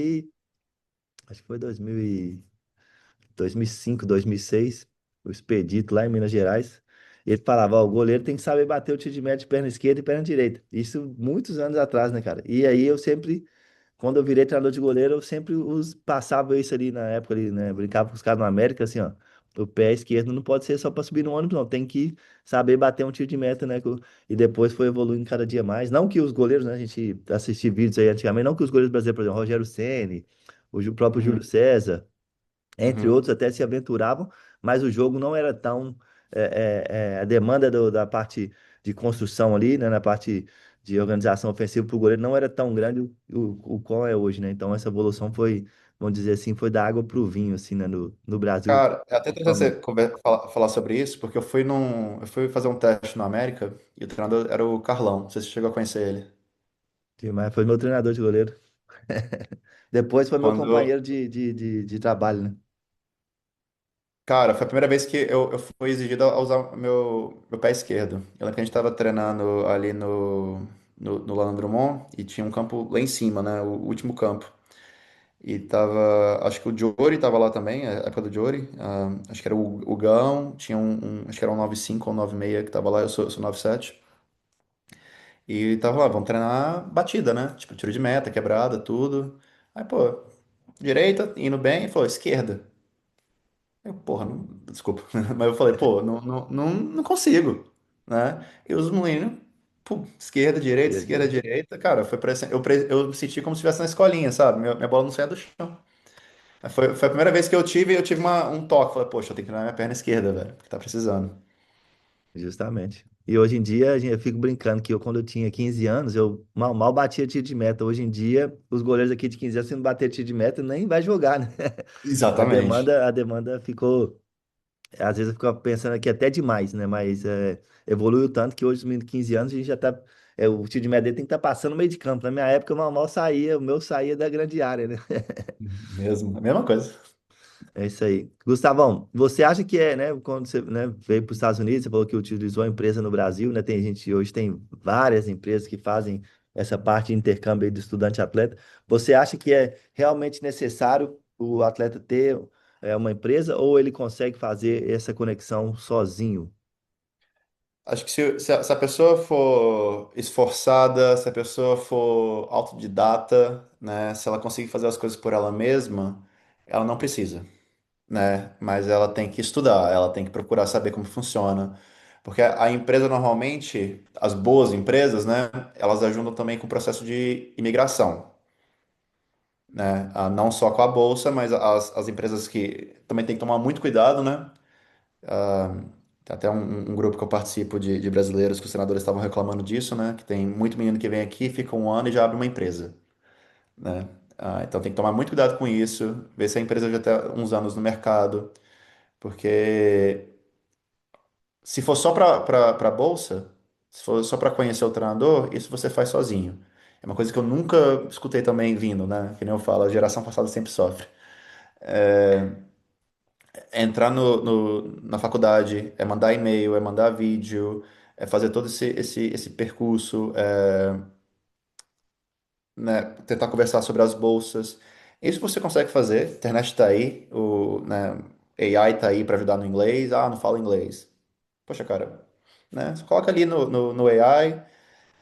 Speaker 1: acho que foi 2005, 2006, o Expedito lá em Minas Gerais. Ele falava, ó, o goleiro tem que saber bater o tiro de meta de perna esquerda e perna direita. Isso muitos anos atrás, né, cara? E aí eu sempre quando eu virei treinador de goleiro, eu sempre passava isso ali na época ali, né? Brincava com os caras no América, assim, ó. O pé esquerdo não pode ser só para subir no ônibus, não. Tem que saber bater um tiro de meta, né? E depois foi evoluindo cada dia mais. Não que os goleiros, né? A gente assistia vídeos aí antigamente, não que os goleiros brasileiros, por exemplo, Rogério Ceni, próprio Júlio
Speaker 2: Uhum.
Speaker 1: César entre
Speaker 2: Uhum.
Speaker 1: outros, até se aventuravam, mas o jogo não era tão. A demanda da parte de construção ali, né, na parte de organização ofensiva para o goleiro não era tão grande o qual é hoje, né? Então essa evolução foi, vamos dizer assim, foi da água para o vinho, assim, né, no Brasil,
Speaker 2: Cara, é até interessante você
Speaker 1: principalmente.
Speaker 2: falar sobre isso, porque eu fui fazer um teste na América e o treinador era o Carlão. Não sei se você chegou a conhecer ele.
Speaker 1: Mas foi meu treinador de goleiro. Depois foi meu
Speaker 2: Quando,
Speaker 1: companheiro de trabalho, né?
Speaker 2: Cara, foi a primeira vez que eu fui exigido a usar meu pé esquerdo. Eu lembro que a gente estava treinando ali no Lano Drummond e tinha um campo lá em cima, né? O último campo. E tava, acho que o Jory tava lá também, a época do Jory. Acho que era o Gão, tinha acho que era um 95 ou um 96 que tava lá, eu sou 97. E tava lá, vamos treinar batida, né? Tipo, tiro de meta, quebrada, tudo. Aí, pô, direita, indo bem, e falou, esquerda. Eu, porra, desculpa. Mas eu falei, pô, não consigo, né? E os meninos, pô,
Speaker 1: Dia a
Speaker 2: esquerda,
Speaker 1: dia.
Speaker 2: direita, cara, foi parecendo, eu me senti como se estivesse na escolinha, sabe? Minha bola não saía do chão. Aí foi a primeira vez que eu tive um toque. Falei, poxa, eu tenho que ir na minha perna esquerda, velho, porque tá precisando.
Speaker 1: Justamente. E hoje em dia, eu fico brincando que quando eu tinha 15 anos, eu mal batia tiro de meta. Hoje em dia, os goleiros aqui de 15 anos, se não bater tiro de meta, nem vai jogar, né?
Speaker 2: Exatamente.
Speaker 1: A demanda ficou, às vezes eu fico pensando aqui até demais, né? Mas evoluiu tanto que hoje, os meninos de 15 anos, a gente já tá. O tiro de meta dele tem que estar passando no meio de campo. Na minha época, eu mal saía, o meu saía da grande área, né?
Speaker 2: Mesmo, a mesma coisa.
Speaker 1: É isso aí. Gustavão, você acha que né, quando você, né, veio para os Estados Unidos, você falou que utilizou a empresa no Brasil, né? Tem gente, hoje tem várias empresas que fazem essa parte de intercâmbio aí do estudante-atleta. Você acha que é realmente necessário o atleta ter uma empresa ou ele consegue fazer essa conexão sozinho?
Speaker 2: Acho que se a pessoa for esforçada, se a pessoa for autodidata, né, se ela conseguir fazer as coisas por ela mesma, ela não precisa, né? Mas ela tem que estudar, ela tem que procurar saber como funciona. Porque a empresa normalmente, as boas empresas, né, elas ajudam também com o processo de imigração, né? Não só com a bolsa, mas as empresas que também tem que tomar muito cuidado, né? Tem até um grupo que eu participo de brasileiros que os senadores estavam reclamando disso, né? Que tem muito menino que vem aqui, fica um ano e já abre uma empresa, né? Então tem que tomar muito cuidado com isso, ver se a empresa já tem uns anos no mercado, porque se for só para bolsa, se for só para conhecer o treinador, isso você faz sozinho. É uma coisa que eu nunca escutei também vindo, né? Que nem eu falo, a geração passada sempre sofre. É entrar na faculdade, é mandar e-mail, é mandar vídeo, é fazer todo esse percurso, né, tentar conversar sobre as bolsas. Isso você consegue fazer, a internet está aí, né, AI está aí para ajudar no inglês. Ah, não falo inglês. Poxa, cara, né, você coloca ali no AI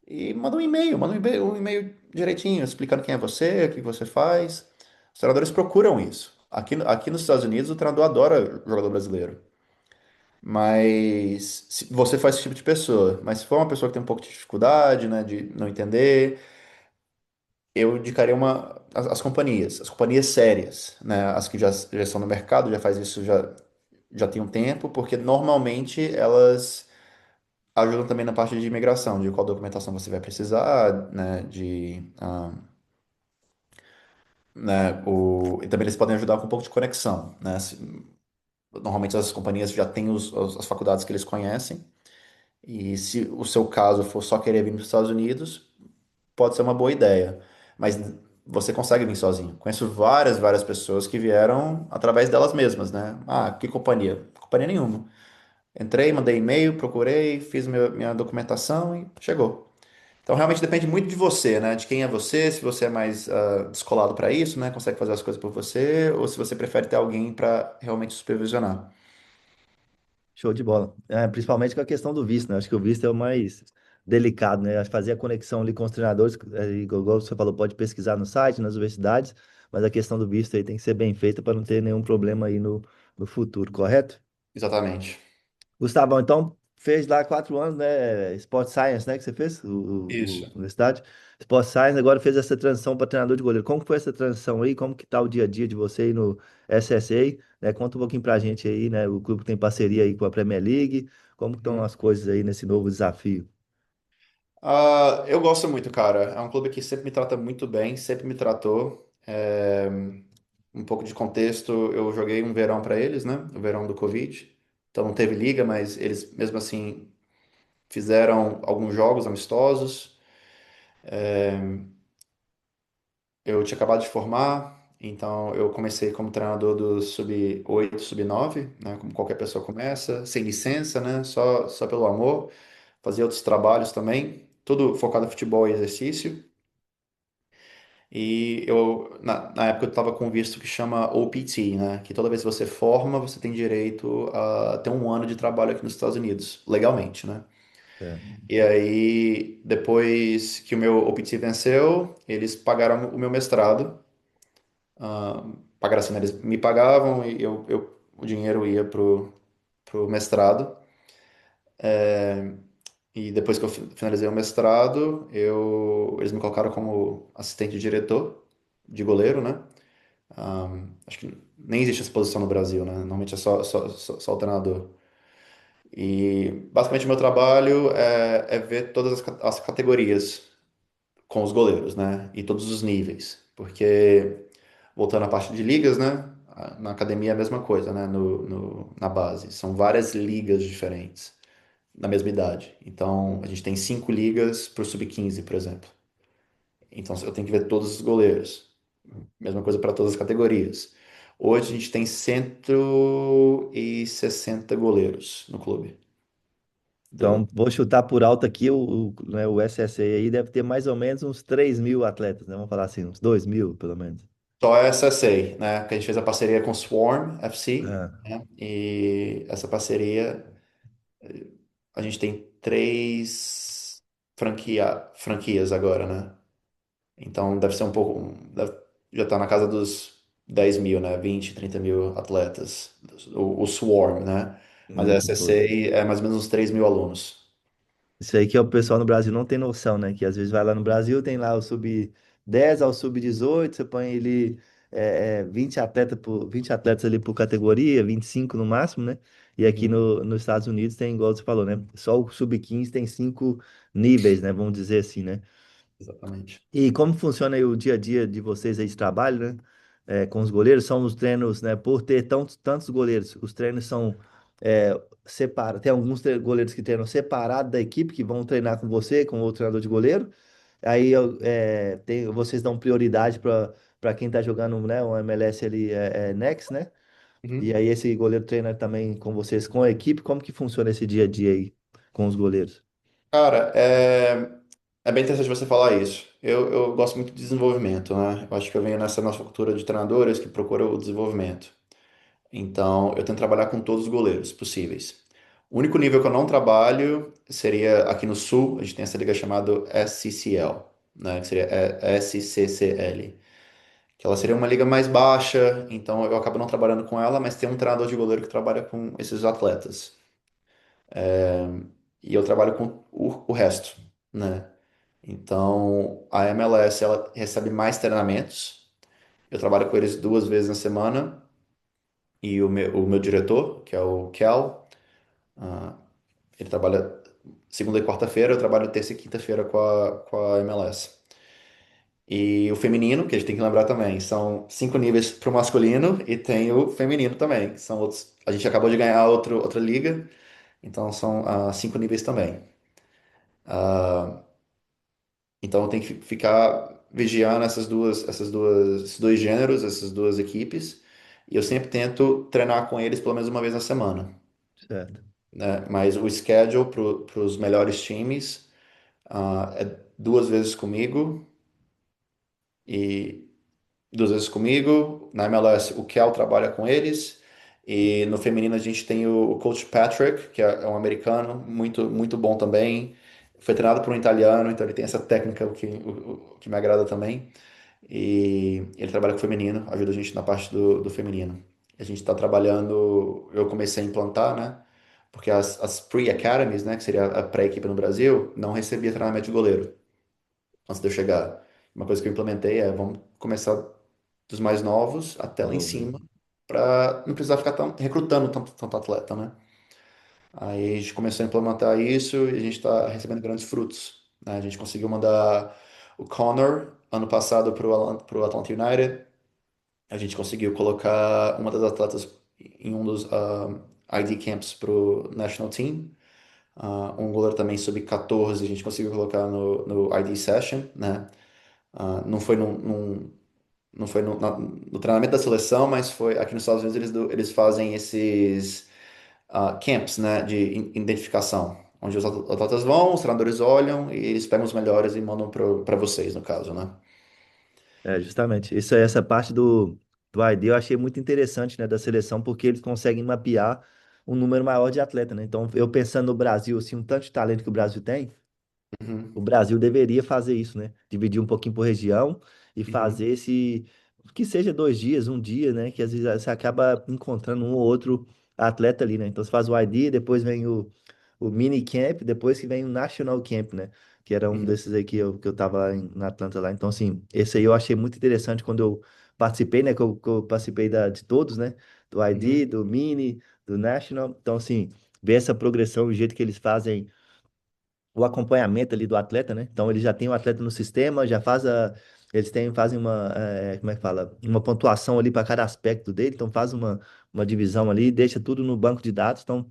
Speaker 2: e manda um e-mail direitinho, explicando quem é você, o que você faz. Os treinadores procuram isso. Aqui nos Estados Unidos, o treinador adora jogador brasileiro. Mas se você faz esse tipo de pessoa. Mas se for uma pessoa que tem um pouco de dificuldade, né, de não entender, eu indicaria as companhias sérias, né, as que já estão no mercado, já faz isso já tem um tempo, porque normalmente elas ajudam também na parte de imigração, de qual documentação você vai precisar, né, e também eles podem ajudar com um pouco de conexão, né, normalmente as companhias já têm as faculdades que eles conhecem. E se o seu caso for só querer vir para os Estados Unidos, pode ser uma boa ideia. Mas você consegue vir sozinho. Conheço várias pessoas que vieram através delas mesmas, né? Ah, que companhia? Companhia nenhuma. Entrei, mandei e-mail, procurei, fiz minha documentação e chegou. Então realmente depende muito de você, né? De quem é você, se você é mais descolado para isso, né? Consegue fazer as coisas por você, ou se você prefere ter alguém para realmente supervisionar.
Speaker 1: Show de bola. Principalmente com a questão do visto, né? Acho que o visto é o mais delicado, né? Acho que fazer a conexão ali com os treinadores, igual você falou, pode pesquisar no site, nas universidades, mas a questão do visto aí tem que ser bem feita para não ter nenhum problema aí no futuro, correto?
Speaker 2: Exatamente.
Speaker 1: Gustavão, então, fez lá 4 anos, né? Sport Science, né? Que você fez,
Speaker 2: Isso.
Speaker 1: universidade. Sport Science, agora fez essa transição para treinador de goleiro. Como que foi essa transição aí? Como que tá o dia a dia de você aí no SSA? Né? Conta um pouquinho pra gente aí, né? O clube tem parceria aí com a Premier League. Como que estão
Speaker 2: Uhum.
Speaker 1: as coisas aí nesse novo desafio?
Speaker 2: Eu gosto muito, cara. É um clube que sempre me trata muito bem, sempre me tratou. Um pouco de contexto, eu joguei um verão para eles, né? O verão do Covid. Então não teve liga, mas eles mesmo assim fizeram alguns jogos amistosos. Eu tinha acabado de formar, então eu comecei como treinador do sub-8, sub-9, né? Como qualquer pessoa começa, sem licença, né? Só pelo amor. Fazia outros trabalhos também, tudo focado em futebol e exercício. E na época eu estava com visto que chama OPT, né? Que toda vez que você forma, você tem direito a ter um ano de trabalho aqui nos Estados Unidos, legalmente, né?
Speaker 1: É.
Speaker 2: E aí, depois que o meu OPT venceu, eles pagaram o meu mestrado. Pagaram assim, né? Eles me pagavam e o dinheiro ia pro mestrado. E depois que eu finalizei o mestrado, eles me colocaram como assistente de diretor de goleiro, né? Acho que nem existe essa posição no Brasil, né? Normalmente é só o treinador. E basicamente o meu trabalho é ver todas as categorias com os goleiros, né? E todos os níveis. Porque, voltando à parte de ligas, né? Na academia é a mesma coisa, né? Na base. São várias ligas diferentes, da mesma idade. Então, a gente tem 5 ligas para o sub-15, por exemplo. Então, eu tenho que ver todos os goleiros. Mesma coisa para todas as categorias. Hoje a gente tem 160 goleiros no clube.
Speaker 1: Então, vou chutar por alto aqui, né, o SSA aí deve ter mais ou menos uns 3.000 atletas, né? Vamos falar assim, uns 2.000, pelo menos.
Speaker 2: Só essa eu sei, né? Que a gente fez a parceria com Swarm FC,
Speaker 1: Ah,
Speaker 2: né? E essa parceria, a gente tem 3 franquias agora, né? Então deve ser um pouco. Já tá na casa dos 10 mil, né? 20, 30 mil atletas. O Swarm, né? Mas a SSA é mais ou menos uns 3 mil alunos.
Speaker 1: isso aí que é o pessoal no Brasil não tem noção, né? Que às vezes vai lá no Brasil, tem lá o sub 10 ao sub 18, você põe ele 20 atletas ali por categoria, 25 no máximo, né? E aqui
Speaker 2: Uhum,
Speaker 1: nos Estados Unidos tem, igual você falou, né? Só o sub 15 tem 5 níveis, né? Vamos dizer assim, né?
Speaker 2: exatamente.
Speaker 1: E como funciona aí o dia a dia de vocês aí de trabalho, né? Com os goleiros? São os treinos, né? Por ter tantos goleiros, os treinos são separados. Tem alguns goleiros que treinam separado da equipe, que vão treinar com você, com o treinador de goleiro. Aí vocês dão prioridade para quem tá jogando, né? O MLS ali Next, né? E
Speaker 2: Uhum.
Speaker 1: aí esse goleiro treina também com vocês, com a equipe. Como que funciona esse dia a dia aí com os goleiros?
Speaker 2: Cara, é bem interessante você falar isso. Eu gosto muito de desenvolvimento, né? Eu acho que eu venho nessa nossa cultura de treinadores que procura o desenvolvimento. Então, eu tento trabalhar com todos os goleiros possíveis. O único nível que eu não trabalho seria aqui no Sul, a gente tem essa liga chamada SCCL, né? Que seria SCCL. Que ela seria uma liga mais baixa, então eu acabo não trabalhando com ela, mas tem um treinador de goleiro que trabalha com esses atletas. E eu trabalho com o resto, né? Então, a MLS, ela recebe mais treinamentos. Eu trabalho com eles 2 vezes na semana. E o meu diretor, que é o Kel, ele trabalha segunda e quarta-feira, eu trabalho terça e quinta-feira com a MLS. E o feminino, que a gente tem que lembrar também, são 5 níveis para o masculino e tem o feminino também, que são outros. A gente acabou de ganhar outra liga, então são 5 níveis também. Então eu tenho que ficar vigiando esses dois gêneros, essas duas equipes, e eu sempre tento treinar com eles pelo menos uma vez na semana,
Speaker 1: Certo.
Speaker 2: né? Mas o schedule para os melhores times é 2 vezes comigo e 2 vezes comigo. Na MLS, o Kel trabalha com eles. E no feminino a gente tem o Coach Patrick, que é um americano, muito, muito bom também. Foi treinado por um italiano, então ele tem essa técnica o que me agrada também. E ele trabalha com o feminino, ajuda a gente na parte do feminino. A gente está trabalhando, eu comecei a implantar, né? Porque as pre-academies, né, que seria a pré-equipe no Brasil, não recebia treinamento de goleiro antes de eu chegar. Uma coisa que eu implementei é, vamos começar dos mais novos até lá em
Speaker 1: Desenvolver.
Speaker 2: cima, para não precisar ficar recrutando tanto atleta, né? Aí a gente começou a implementar isso e a gente está recebendo grandes frutos, né? A gente conseguiu mandar o Connor ano passado para o Atlanta United. A gente conseguiu colocar uma das atletas em um dos ID camps para o National Team. Um goleiro também sub-14 a gente conseguiu colocar no ID Session, né? Não foi não foi no treinamento da seleção, mas foi aqui nos Estados Unidos eles fazem esses camps, né, de identificação, onde os atletas vão, os treinadores olham e eles pegam os melhores e mandam para vocês, no caso, né?
Speaker 1: É, justamente. Isso, essa parte do ID eu achei muito interessante, né, da seleção, porque eles conseguem mapear um número maior de atletas, né? Então, eu pensando no Brasil, assim, um tanto de talento que o Brasil tem, o
Speaker 2: Uhum,
Speaker 1: Brasil deveria fazer isso, né? Dividir um pouquinho por região e fazer
Speaker 2: uhum,
Speaker 1: esse, que seja 2 dias, um dia, né? Que às vezes você acaba encontrando um ou outro atleta ali, né? Então você faz o ID, depois vem o mini camp, depois que vem o national camp, né? Que era um
Speaker 2: uhum,
Speaker 1: desses aí que eu tava lá na Atlanta lá. Então, assim, esse aí eu achei muito interessante quando eu participei, né? Que eu participei de todos, né? Do ID,
Speaker 2: uhum,
Speaker 1: do mini, do national. Então, assim, ver essa progressão, o jeito que eles fazem o acompanhamento ali do atleta, né? Então ele já tem o atleta no sistema, já faz eles fazem uma, como é que fala? Uma pontuação ali para cada aspecto dele, então faz uma divisão ali, deixa tudo no banco de dados. Então,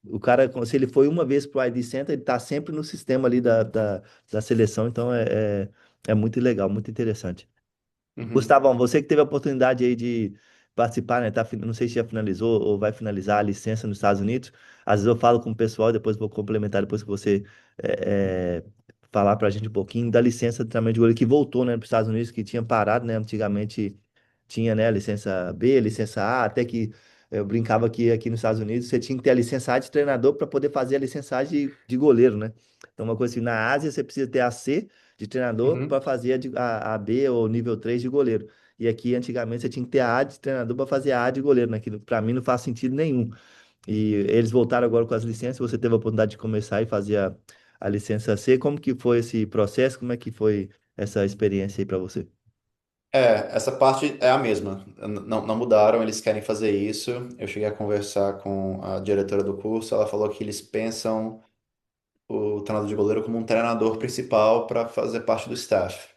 Speaker 1: o cara, se ele foi uma vez pro ID Center, ele tá sempre no sistema ali da seleção, então é muito legal, muito interessante.
Speaker 2: uhum.
Speaker 1: Gustavão, você que teve a oportunidade aí de participar, né? Tá, não sei se já finalizou ou vai finalizar a licença nos Estados Unidos. Às vezes eu falo com o pessoal, depois vou complementar, depois que você é, falar pra gente um pouquinho da licença de treinamento de goleiro que voltou, né, para os Estados Unidos, que tinha parado, né? Antigamente tinha, né, a licença B, a licença A, até que eu brincava que aqui nos Estados Unidos você tinha que ter a licença A de treinador para poder fazer a licença A de goleiro, né? Então, uma coisa assim, na Ásia você precisa ter a C de treinador para
Speaker 2: Uhum.
Speaker 1: fazer a B ou nível 3 de goleiro. E aqui, antigamente, você tinha que ter a A de treinador para fazer a A de goleiro, né? Que para mim não faz sentido nenhum. E eles voltaram agora com as licenças, você teve a oportunidade de começar e fazer a licença C. Como que foi esse processo? Como é que foi essa experiência aí para você?
Speaker 2: É, essa parte é a mesma. Não mudaram, eles querem fazer isso. Eu cheguei a conversar com a diretora do curso, ela falou que eles pensam o treinador de goleiro como um treinador principal para fazer parte do staff.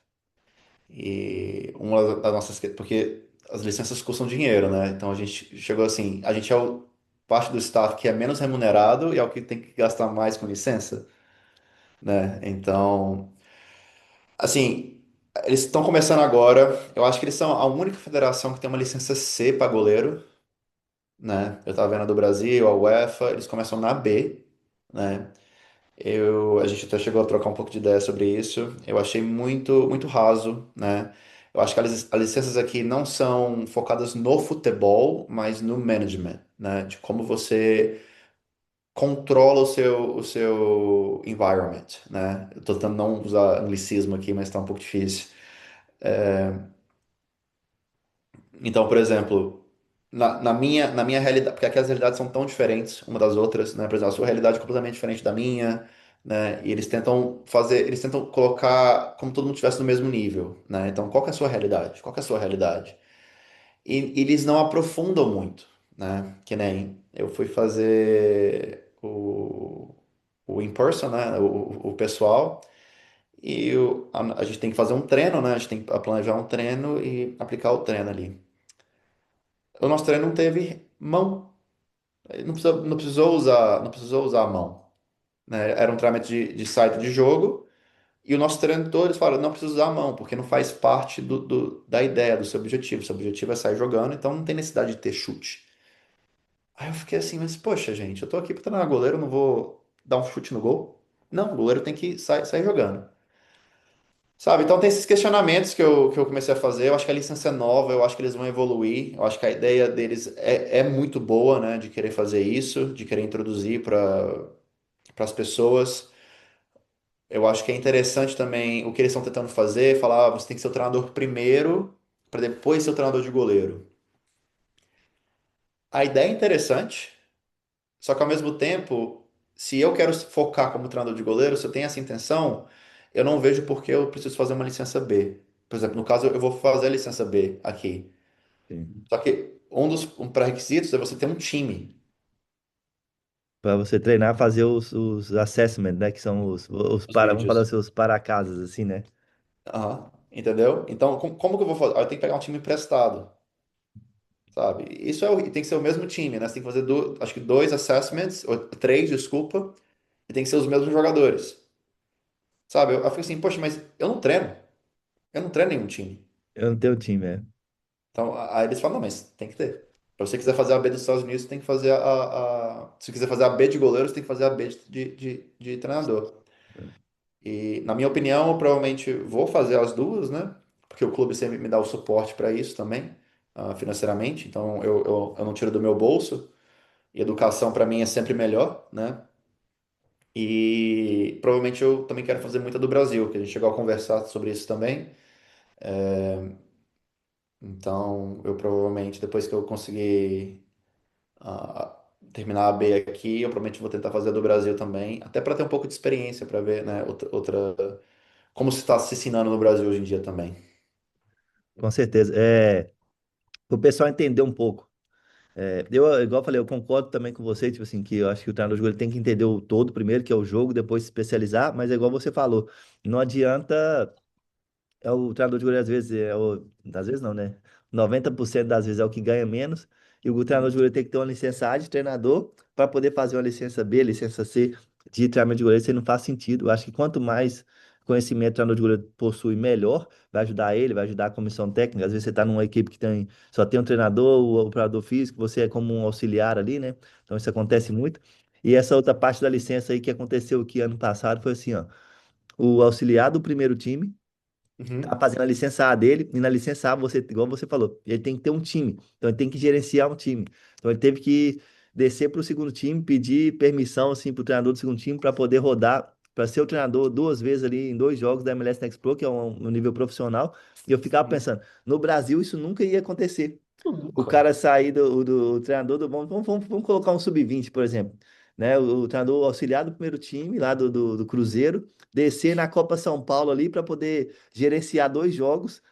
Speaker 2: E uma das nossas, porque as licenças custam dinheiro, né? Então a gente chegou assim, a gente é o parte do staff que é menos remunerado e é o que tem que gastar mais com licença, né? Então, assim, eles estão começando agora. Eu acho que eles são a única federação que tem uma licença C para goleiro, né? Eu tava vendo a do Brasil, a UEFA, eles começam na B, né? A gente até chegou a trocar um pouco de ideia sobre isso. Eu achei muito raso, né? Eu acho que as licenças aqui não são focadas no futebol, mas no management, né? De como você controla o seu environment, né? Eu tô tentando não usar anglicismo aqui, mas tá um pouco difícil. Então, por exemplo, na minha realidade, porque aqui as realidades são tão diferentes uma das outras, né? Por exemplo, a sua realidade é completamente diferente da minha, né? E eles tentam colocar como todo mundo estivesse no mesmo nível, né? Então, qual que é a sua realidade? Qual que é a sua realidade? E eles não aprofundam muito, né? Que nem eu fui fazer o in-person, né? O pessoal, e a gente tem que fazer um treino, né? A gente tem que planejar um treino e aplicar o treino ali. O nosso treino não teve mão. Ele não precisou usar a mão, né? Era um treinamento de site de jogo e o nosso treino todo eles falaram, não precisa usar a mão, porque não faz parte da ideia, do seu objetivo. Seu objetivo é sair jogando, então não tem necessidade de ter chute. Aí eu fiquei assim, mas poxa, gente, eu tô aqui pra treinar goleiro, eu não vou dar um chute no gol? Não, o goleiro tem que sair jogando. Sabe, então tem esses questionamentos que eu comecei a fazer. Eu acho que a licença é nova, eu acho que eles vão evoluir. Eu acho que a ideia deles é muito boa, né? De querer fazer isso, de querer introduzir para as pessoas. Eu acho que é interessante também o que eles estão tentando fazer, falar, você tem que ser o treinador primeiro, para depois ser o treinador de goleiro. A ideia é interessante, só que ao mesmo tempo, se eu quero focar como treinador de goleiro, se eu tenho essa intenção, eu não vejo por que eu preciso fazer uma licença B. Por exemplo, no caso, eu vou fazer a licença B aqui.
Speaker 1: Sim.
Speaker 2: Só que um pré-requisitos é você ter um time.
Speaker 1: Para você treinar, fazer os assessment, né? Que são
Speaker 2: Os
Speaker 1: vamos falar
Speaker 2: vídeos.
Speaker 1: assim, os para-casas, assim, né?
Speaker 2: Aham. Entendeu? Então, como que eu vou fazer? Ah, eu tenho que pegar um time emprestado, sabe? Isso tem que ser o mesmo time, né? Você tem que fazer, acho que dois assessments, ou três, desculpa, e tem que ser os mesmos jogadores, sabe? Eu fico assim, poxa, mas eu não treino nenhum time.
Speaker 1: Eu não tenho time, é.
Speaker 2: Então, aí eles falam, não, mas tem que ter. Se você quiser fazer a B dos Estados Unidos, você tem que fazer se você quiser fazer a B de goleiro, você tem que fazer a B de treinador. E, na minha opinião, eu provavelmente vou fazer as duas, né? porque o clube sempre me dá o suporte para isso também, financeiramente, então eu não tiro do meu bolso, e educação para mim é sempre melhor, né? E provavelmente eu também quero fazer muita do Brasil, que a gente chegou a conversar sobre isso também. Então, eu provavelmente, depois que eu conseguir terminar a B aqui, eu provavelmente vou tentar fazer a do Brasil também, até para ter um pouco de experiência, para ver, né, como se está se ensinando no Brasil hoje em dia também.
Speaker 1: Com certeza. É, o pessoal entender um pouco. Eu, igual eu falei, eu concordo também com você, tipo assim, que eu acho que o treinador de goleiro tem que entender o todo primeiro, que é o jogo, depois se especializar, mas é igual você falou, não adianta. O treinador de goleiro, às vezes, às vezes não, né? 90% das vezes é o que ganha menos. E o treinador de
Speaker 2: Uhum,
Speaker 1: goleiro tem que ter uma licença A de treinador para poder fazer uma licença B, licença C de treinamento de goleiro. Isso aí não faz sentido. Eu acho que quanto mais conhecimento o treinador de goleiro possui, melhor. Vai ajudar ele, vai ajudar a comissão técnica. Às vezes você está numa equipe que só tem um treinador, o operador físico, você é como um auxiliar ali, né? Então isso acontece muito. E essa outra parte da licença aí que aconteceu aqui ano passado foi assim, ó. O auxiliar do primeiro time tá
Speaker 2: uhum,
Speaker 1: fazendo a licença A dele, e na licença A, você, igual você falou, ele tem que ter um time. Então ele tem que gerenciar um time. Então ele teve que descer para o segundo time, pedir permissão assim para o treinador do segundo time para poder rodar, para ser o treinador duas vezes ali em dois jogos da MLS Next Pro, que é um nível profissional. E eu ficava
Speaker 2: uhum.
Speaker 1: pensando, no Brasil isso nunca ia acontecer o
Speaker 2: Nunca.
Speaker 1: cara sair do treinador do. Vamos colocar um sub-20, por exemplo. Né? O treinador auxiliar do primeiro time, lá do Cruzeiro, descer na Copa São Paulo ali para poder gerenciar dois jogos,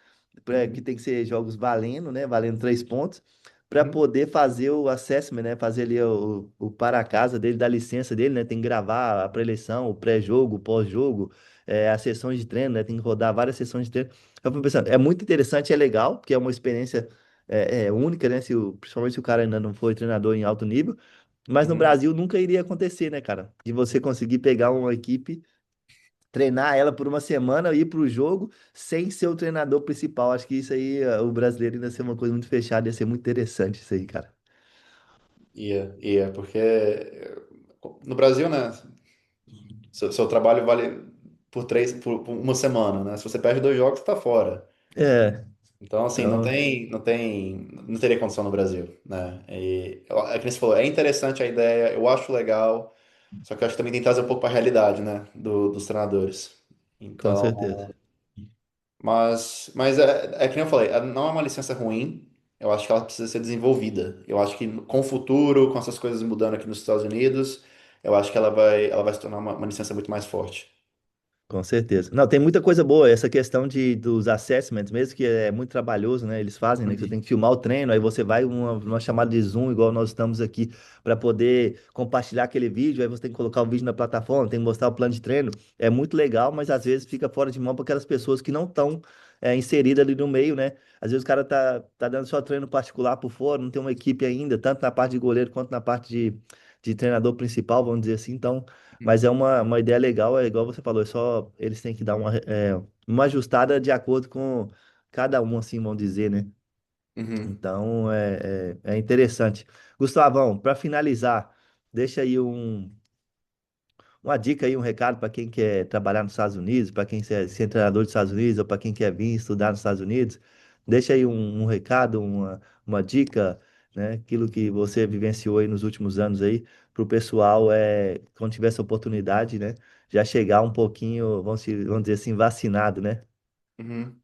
Speaker 1: que
Speaker 2: Uhum,
Speaker 1: tem que ser jogos valendo, né? Valendo 3 pontos, para
Speaker 2: uhum,
Speaker 1: poder fazer o assessment, né? Fazer ali o para-casa dele, da licença dele, né? Tem que gravar a pré-eleição, o pré-jogo, o pós-jogo, as sessões de treino, né? Tem que rodar várias sessões de treino. Eu fui pensando, é muito interessante, é legal, porque é uma experiência única, né? Principalmente se o cara ainda não foi treinador em alto nível. Mas no
Speaker 2: uhum.
Speaker 1: Brasil nunca iria acontecer, né, cara? De você conseguir pegar uma equipe, treinar ela por uma semana, ir para o jogo sem ser o treinador principal. Acho que isso aí, o brasileiro ainda ser uma coisa muito fechada, ia ser muito interessante isso aí, cara.
Speaker 2: Ia, porque no Brasil, né, seu trabalho vale por uma semana, né? Se você perde dois jogos, você tá fora.
Speaker 1: É,
Speaker 2: Então, assim,
Speaker 1: então,
Speaker 2: não teria condição no Brasil, né? É que nem você falou, é interessante a ideia, eu acho legal, só que eu acho que também tem que trazer um pouco para a realidade, né, dos treinadores.
Speaker 1: com
Speaker 2: Então,
Speaker 1: certeza.
Speaker 2: mas é que nem eu falei, não é uma licença ruim, eu acho que ela precisa ser desenvolvida. Eu acho que com o futuro, com essas coisas mudando aqui nos Estados Unidos, eu acho que ela vai se tornar uma licença muito mais forte.
Speaker 1: Com certeza. Não, tem muita coisa boa. Essa questão dos assessments, mesmo que é muito trabalhoso, né? Eles fazem, né? Que você tem
Speaker 2: Uhum,
Speaker 1: que filmar o treino, aí você vai numa chamada de Zoom, igual nós estamos aqui, para poder compartilhar aquele vídeo. Aí você tem que colocar o vídeo na plataforma, tem que mostrar o plano de treino. É muito legal, mas às vezes fica fora de mão para aquelas pessoas que não estão inseridas ali no meio, né? Às vezes o cara tá dando só treino particular por fora, não tem uma equipe ainda, tanto na parte de goleiro quanto na parte de treinador principal, vamos dizer assim. Então. Mas é uma ideia legal, é igual você falou, é só eles têm que dar uma ajustada de acordo com cada um, assim, vamos dizer, né?
Speaker 2: uhum,
Speaker 1: Então é interessante. Gustavão, para finalizar, deixa aí uma dica aí, um recado para quem quer trabalhar nos Estados Unidos, para quem quer ser treinador dos Estados Unidos, ou para quem quer vir estudar nos Estados Unidos. Deixa aí um recado, uma dica, né? Aquilo que você vivenciou aí nos últimos anos aí, para o pessoal, quando tiver essa oportunidade, né? Já chegar um pouquinho, vamos dizer assim, vacinado, né?
Speaker 2: uhum.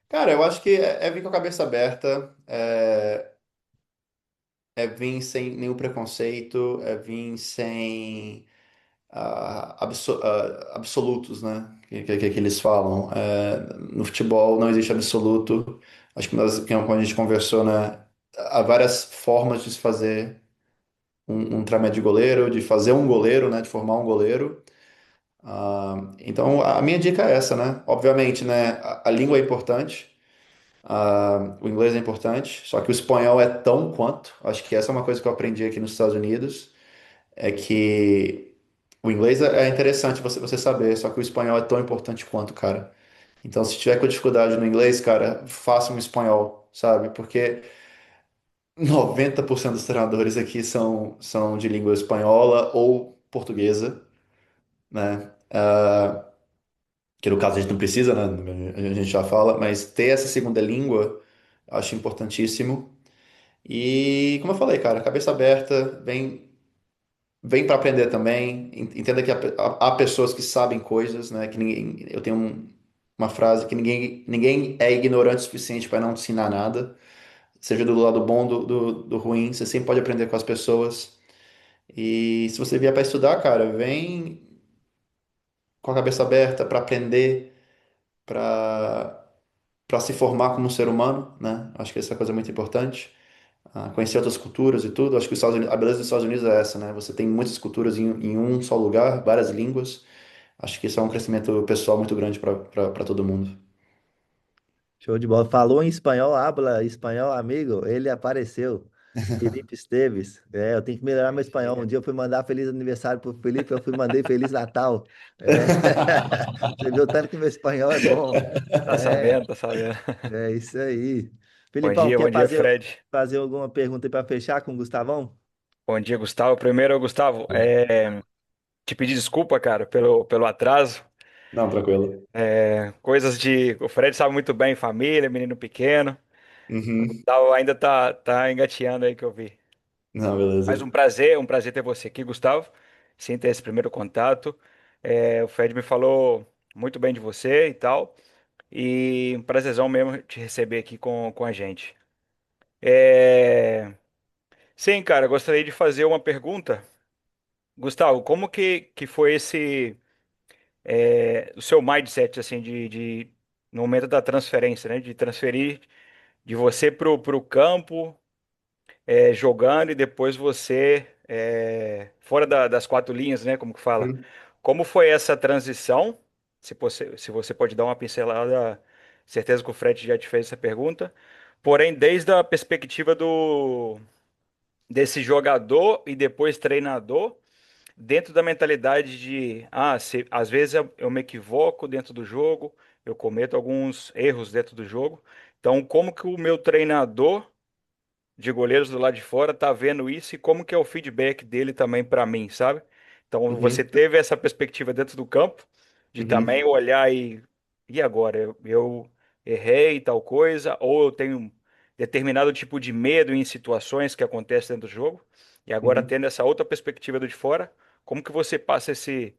Speaker 2: Cara, eu acho que é vir com a cabeça aberta, é vir sem nenhum preconceito, é vir sem absolutos, né? Que eles falam. No futebol não existe absoluto. Acho que como a gente conversou, né? Há várias formas de se fazer um treinamento de goleiro, de fazer um goleiro, né? De formar um goleiro. Então, a minha dica é essa, né? Obviamente, né? A língua é importante. O inglês é importante, só que o espanhol é tão quanto. Acho que essa é uma coisa que eu aprendi aqui nos Estados Unidos, é que o inglês é interessante você saber, só que o espanhol é tão importante quanto, cara. Então, se tiver com dificuldade no inglês, cara, faça um espanhol, sabe? Porque 90% dos treinadores aqui são de língua espanhola ou portuguesa, né? que no caso a gente não precisa, né? A gente já fala, mas ter essa segunda língua eu acho importantíssimo. E como eu falei, cara, cabeça aberta, vem para aprender também. Entenda que há pessoas que sabem coisas, né? Que ninguém, eu tenho uma frase que ninguém é ignorante o suficiente para não ensinar nada. Seja do lado bom do ruim, você sempre pode aprender com as pessoas. E se você vier para estudar, cara, vem com a cabeça aberta para aprender, para se formar como um ser humano, né? Acho que essa coisa é muito importante. Conhecer outras culturas e tudo. Acho que a beleza dos Estados Unidos é essa, né? Você tem muitas culturas em um só lugar, várias línguas. Acho que isso é um crescimento pessoal muito grande para todo mundo.
Speaker 1: Show de bola. Falou em espanhol, habla espanhol, amigo. Ele apareceu. Felipe Esteves. É, eu tenho que melhorar meu espanhol. Um dia eu fui mandar feliz aniversário pro Felipe, eu fui mandei Feliz Natal. É. Você viu o tanto que meu espanhol é bom.
Speaker 3: Tá sabendo,
Speaker 1: É,
Speaker 3: tá sabendo.
Speaker 1: é isso aí. Felipão,
Speaker 3: Bom
Speaker 1: quer
Speaker 3: dia,
Speaker 1: fazer,
Speaker 3: Fred.
Speaker 1: fazer alguma pergunta aí para fechar com o Gustavão?
Speaker 3: Bom dia, Gustavo. Primeiro, Gustavo, te pedir desculpa, cara, pelo atraso.
Speaker 2: Não, tranquilo.
Speaker 3: Coisas de. O Fred sabe muito bem, família, menino pequeno. O
Speaker 2: Uhum.
Speaker 3: Gustavo ainda tá engateando aí que eu vi.
Speaker 2: Não,
Speaker 3: Mas
Speaker 2: beleza.
Speaker 3: um prazer ter você aqui, Gustavo. Sim, ter esse primeiro contato. O Fred me falou muito bem de você e tal. E um prazerzão mesmo te receber aqui com a gente. É, Sim, cara, gostaria de fazer uma pergunta. Gustavo, como que foi o seu mindset, assim, no momento da transferência, né? De transferir de você pro campo, jogando e depois você fora das quatro linhas, né? Como que fala?
Speaker 2: Uhum.
Speaker 3: Como foi essa transição? Se você pode dar uma pincelada, certeza que o Fred já te fez essa pergunta. Porém, desde a perspectiva desse jogador e depois treinador, dentro da mentalidade de, às vezes eu me equivoco dentro do jogo, eu cometo alguns erros dentro do jogo. Então, como que o meu treinador de goleiros do lado de fora tá vendo isso e como que é o feedback dele também para mim, sabe? Então você
Speaker 2: Uhum.
Speaker 3: teve essa perspectiva dentro do campo de também
Speaker 2: Uhum.
Speaker 3: olhar e agora eu errei tal coisa ou eu tenho um determinado tipo de medo em situações que acontecem dentro do jogo e agora
Speaker 2: Uhum.
Speaker 3: tendo essa outra perspectiva do de fora, como que você passa esse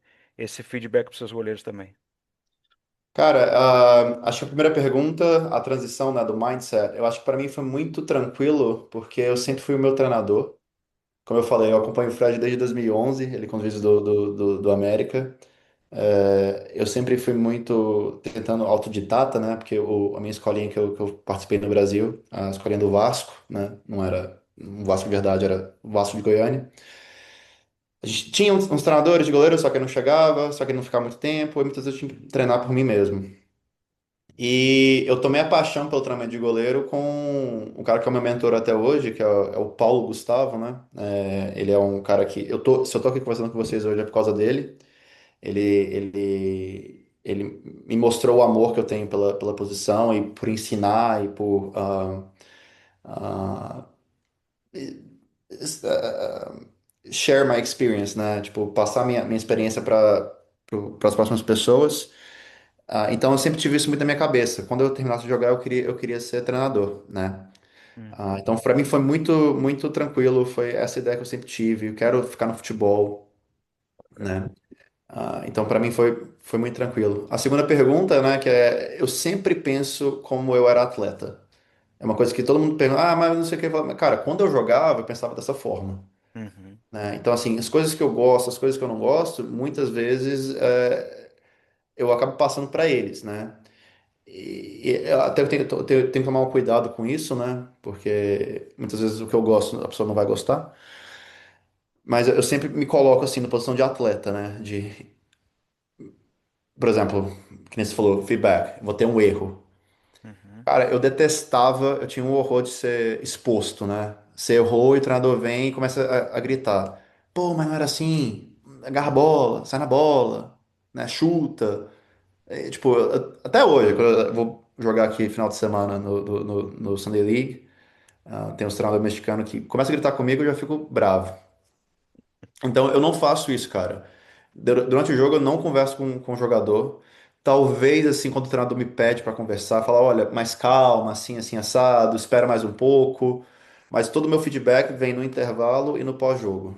Speaker 3: feedback para seus goleiros também?
Speaker 2: Cara, acho que a primeira pergunta, a transição, né, do mindset, eu acho que para mim foi muito tranquilo, porque eu sempre fui o meu treinador. Como eu falei, eu acompanho o Fred desde 2011, ele quando veio do América. Eu sempre fui muito tentando autodidata, né, porque a minha escolinha que eu participei no Brasil, a escolinha do Vasco, né, não era um Vasco de verdade, era o Vasco de Goiânia. A gente tinha uns treinadores de goleiro, só que eu não chegava, só que não ficava muito tempo, e muitas vezes eu tinha que treinar por mim mesmo. E eu tomei a paixão pelo treinamento de goleiro com um cara que é o meu mentor até hoje, que é o Paulo Gustavo, né? Ele é um cara que se eu tô aqui conversando com vocês hoje é por causa dele. Ele me mostrou o amor que eu tenho pela posição e por ensinar e por ah, share my experience, né? Tipo, passar minha experiência para as próximas pessoas. Então eu sempre tive isso muito na minha cabeça. Quando eu terminasse de jogar, eu queria ser treinador, né?
Speaker 3: Uhum,
Speaker 2: Então para mim foi muito muito tranquilo, foi essa ideia que eu sempre tive. Eu quero ficar no futebol, né? Então para mim foi muito tranquilo. A segunda pergunta, né, que é, eu sempre penso como eu era atleta. É uma coisa que todo mundo pergunta, mas não sei o que. Cara, quando eu jogava, eu pensava dessa forma,
Speaker 3: uhum,
Speaker 2: né? Então assim, as coisas que eu gosto, as coisas que eu não gosto, muitas vezes eu acabo passando para eles, né? E eu até eu tenho que tomar um cuidado com isso, né? Porque muitas vezes o que eu gosto a pessoa não vai gostar. Mas eu sempre me coloco assim na posição de atleta, né? Por exemplo, que nem você falou, feedback, vou ter um erro.
Speaker 3: uhum,
Speaker 2: Cara, eu detestava, eu tinha um horror de ser exposto, né? Você errou e o treinador vem e começa a gritar. Pô, mas não era assim. Agarra a bola, sai na bola, né? Chuta. Tipo, até hoje, quando eu vou jogar aqui final de semana no Sunday League. Tem uns treinadores mexicanos que começa a gritar comigo e eu já fico bravo. Então eu não faço isso, cara. Durante o jogo eu não converso com o jogador. Talvez, assim, quando o treinador me pede para conversar, falar, olha, mais calma, assim, assim, assado, espera mais um pouco. Mas todo o meu feedback vem no intervalo e no pós-jogo,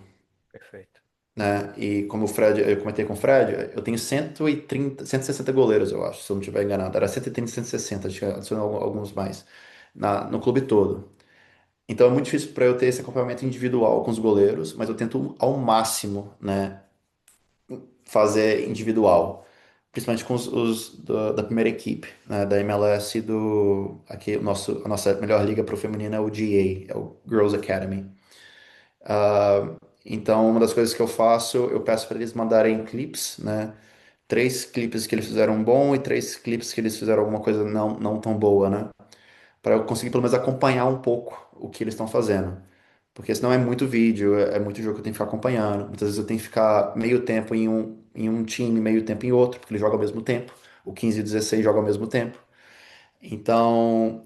Speaker 3: Perfeito.
Speaker 2: né? E como o Fred, eu comentei com o Fred, eu tenho 130, 160 goleiros, eu acho, se eu não estiver enganado. Era 130, 160, acho que adicionou alguns mais no clube todo. Então é muito difícil para eu ter esse acompanhamento individual com os goleiros, mas eu tento ao máximo, né, fazer individual, principalmente com da primeira equipe, né, da MLS e aqui a nossa melhor liga pro feminino é o GA, é o Girls Academy. Então uma das coisas que eu faço, eu peço para eles mandarem clipes, né, 3 clipes que eles fizeram bom e 3 clipes que eles fizeram alguma coisa não tão boa, né, para eu conseguir pelo menos acompanhar um pouco o que eles estão fazendo. Porque senão é muito vídeo, é muito jogo que eu tenho que ficar acompanhando. Muitas vezes eu tenho que ficar meio tempo em um time, meio tempo em outro, porque eles jogam ao mesmo tempo. O 15 e o 16 jogam ao mesmo tempo. Então,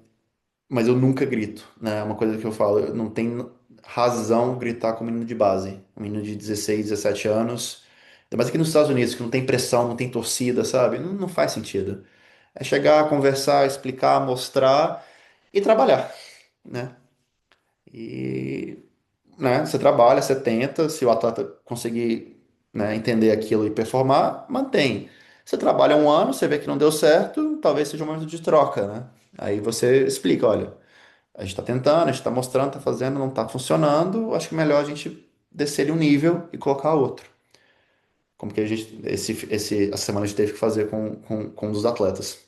Speaker 2: mas eu nunca grito, né? É uma coisa que eu falo, eu não tenho razão gritar com um menino de base. Um menino de 16, 17 anos. Ainda mais aqui nos Estados Unidos, que não tem pressão, não tem torcida, sabe? Não faz sentido. É chegar, conversar, explicar, mostrar e trabalhar, né? E né? Você trabalha, você tenta, se o atleta conseguir, né, entender aquilo e performar, mantém. Você trabalha um ano, você vê que não deu certo, talvez seja um momento de troca, né? Aí você explica, olha, a gente está tentando, a gente está mostrando, está fazendo, não está funcionando, acho que é melhor a gente descer um nível e colocar outro. Como que a gente, essa semana a gente teve que fazer com um dos atletas.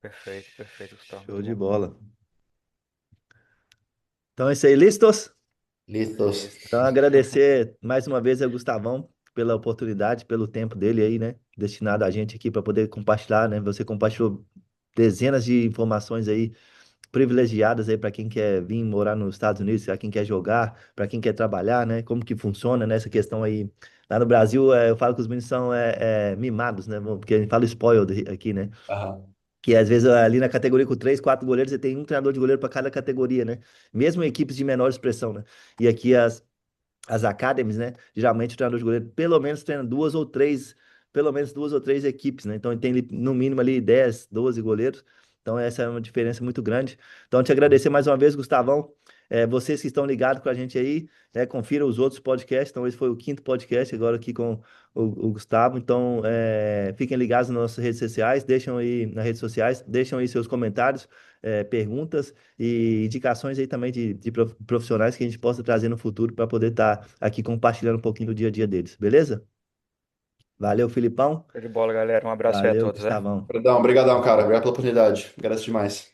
Speaker 3: Perfeito, perfeito, Gustavo.
Speaker 1: Show
Speaker 3: Muito
Speaker 1: de
Speaker 3: bom.
Speaker 1: bola. Então é isso aí, listos?
Speaker 2: Listos.
Speaker 3: Isso.
Speaker 1: Então agradecer mais uma vez ao Gustavão pela oportunidade, pelo tempo dele aí, né? Destinado a gente aqui para poder compartilhar, né? Você compartilhou dezenas de informações aí privilegiadas aí para quem quer vir morar nos Estados Unidos, para quem quer jogar, para quem quer trabalhar, né? Como que funciona nessa questão aí. Lá no Brasil, eu falo que os meninos são mimados, né? Porque a gente fala spoiled aqui, né?
Speaker 2: Aham.
Speaker 1: Que às vezes ali na categoria com três, quatro goleiros, você tem um treinador de goleiro para cada categoria, né? Mesmo em equipes de menor expressão, né? E aqui as academies, né? Geralmente o treinador de goleiro pelo menos treina pelo menos duas ou três equipes, né? Então ele tem no mínimo ali 10, 12 goleiros. Então essa é uma diferença muito grande. Então te agradecer mais uma vez, Gustavão. Vocês que estão ligados com a gente aí, né? Confiram os outros podcasts. Então esse foi o quinto podcast agora aqui com o Gustavo. Então fiquem ligados nas nossas redes sociais, deixam aí seus comentários, perguntas e indicações aí também de profissionais que a gente possa trazer no futuro para poder estar aqui compartilhando um pouquinho do dia a dia deles, beleza? Valeu, Filipão.
Speaker 3: Show de bola, galera. Um abraço aí a
Speaker 1: Valeu,
Speaker 3: todos, né?
Speaker 1: Gustavão.
Speaker 2: Obrigadão, cara. Obrigado pela oportunidade. Agradeço demais.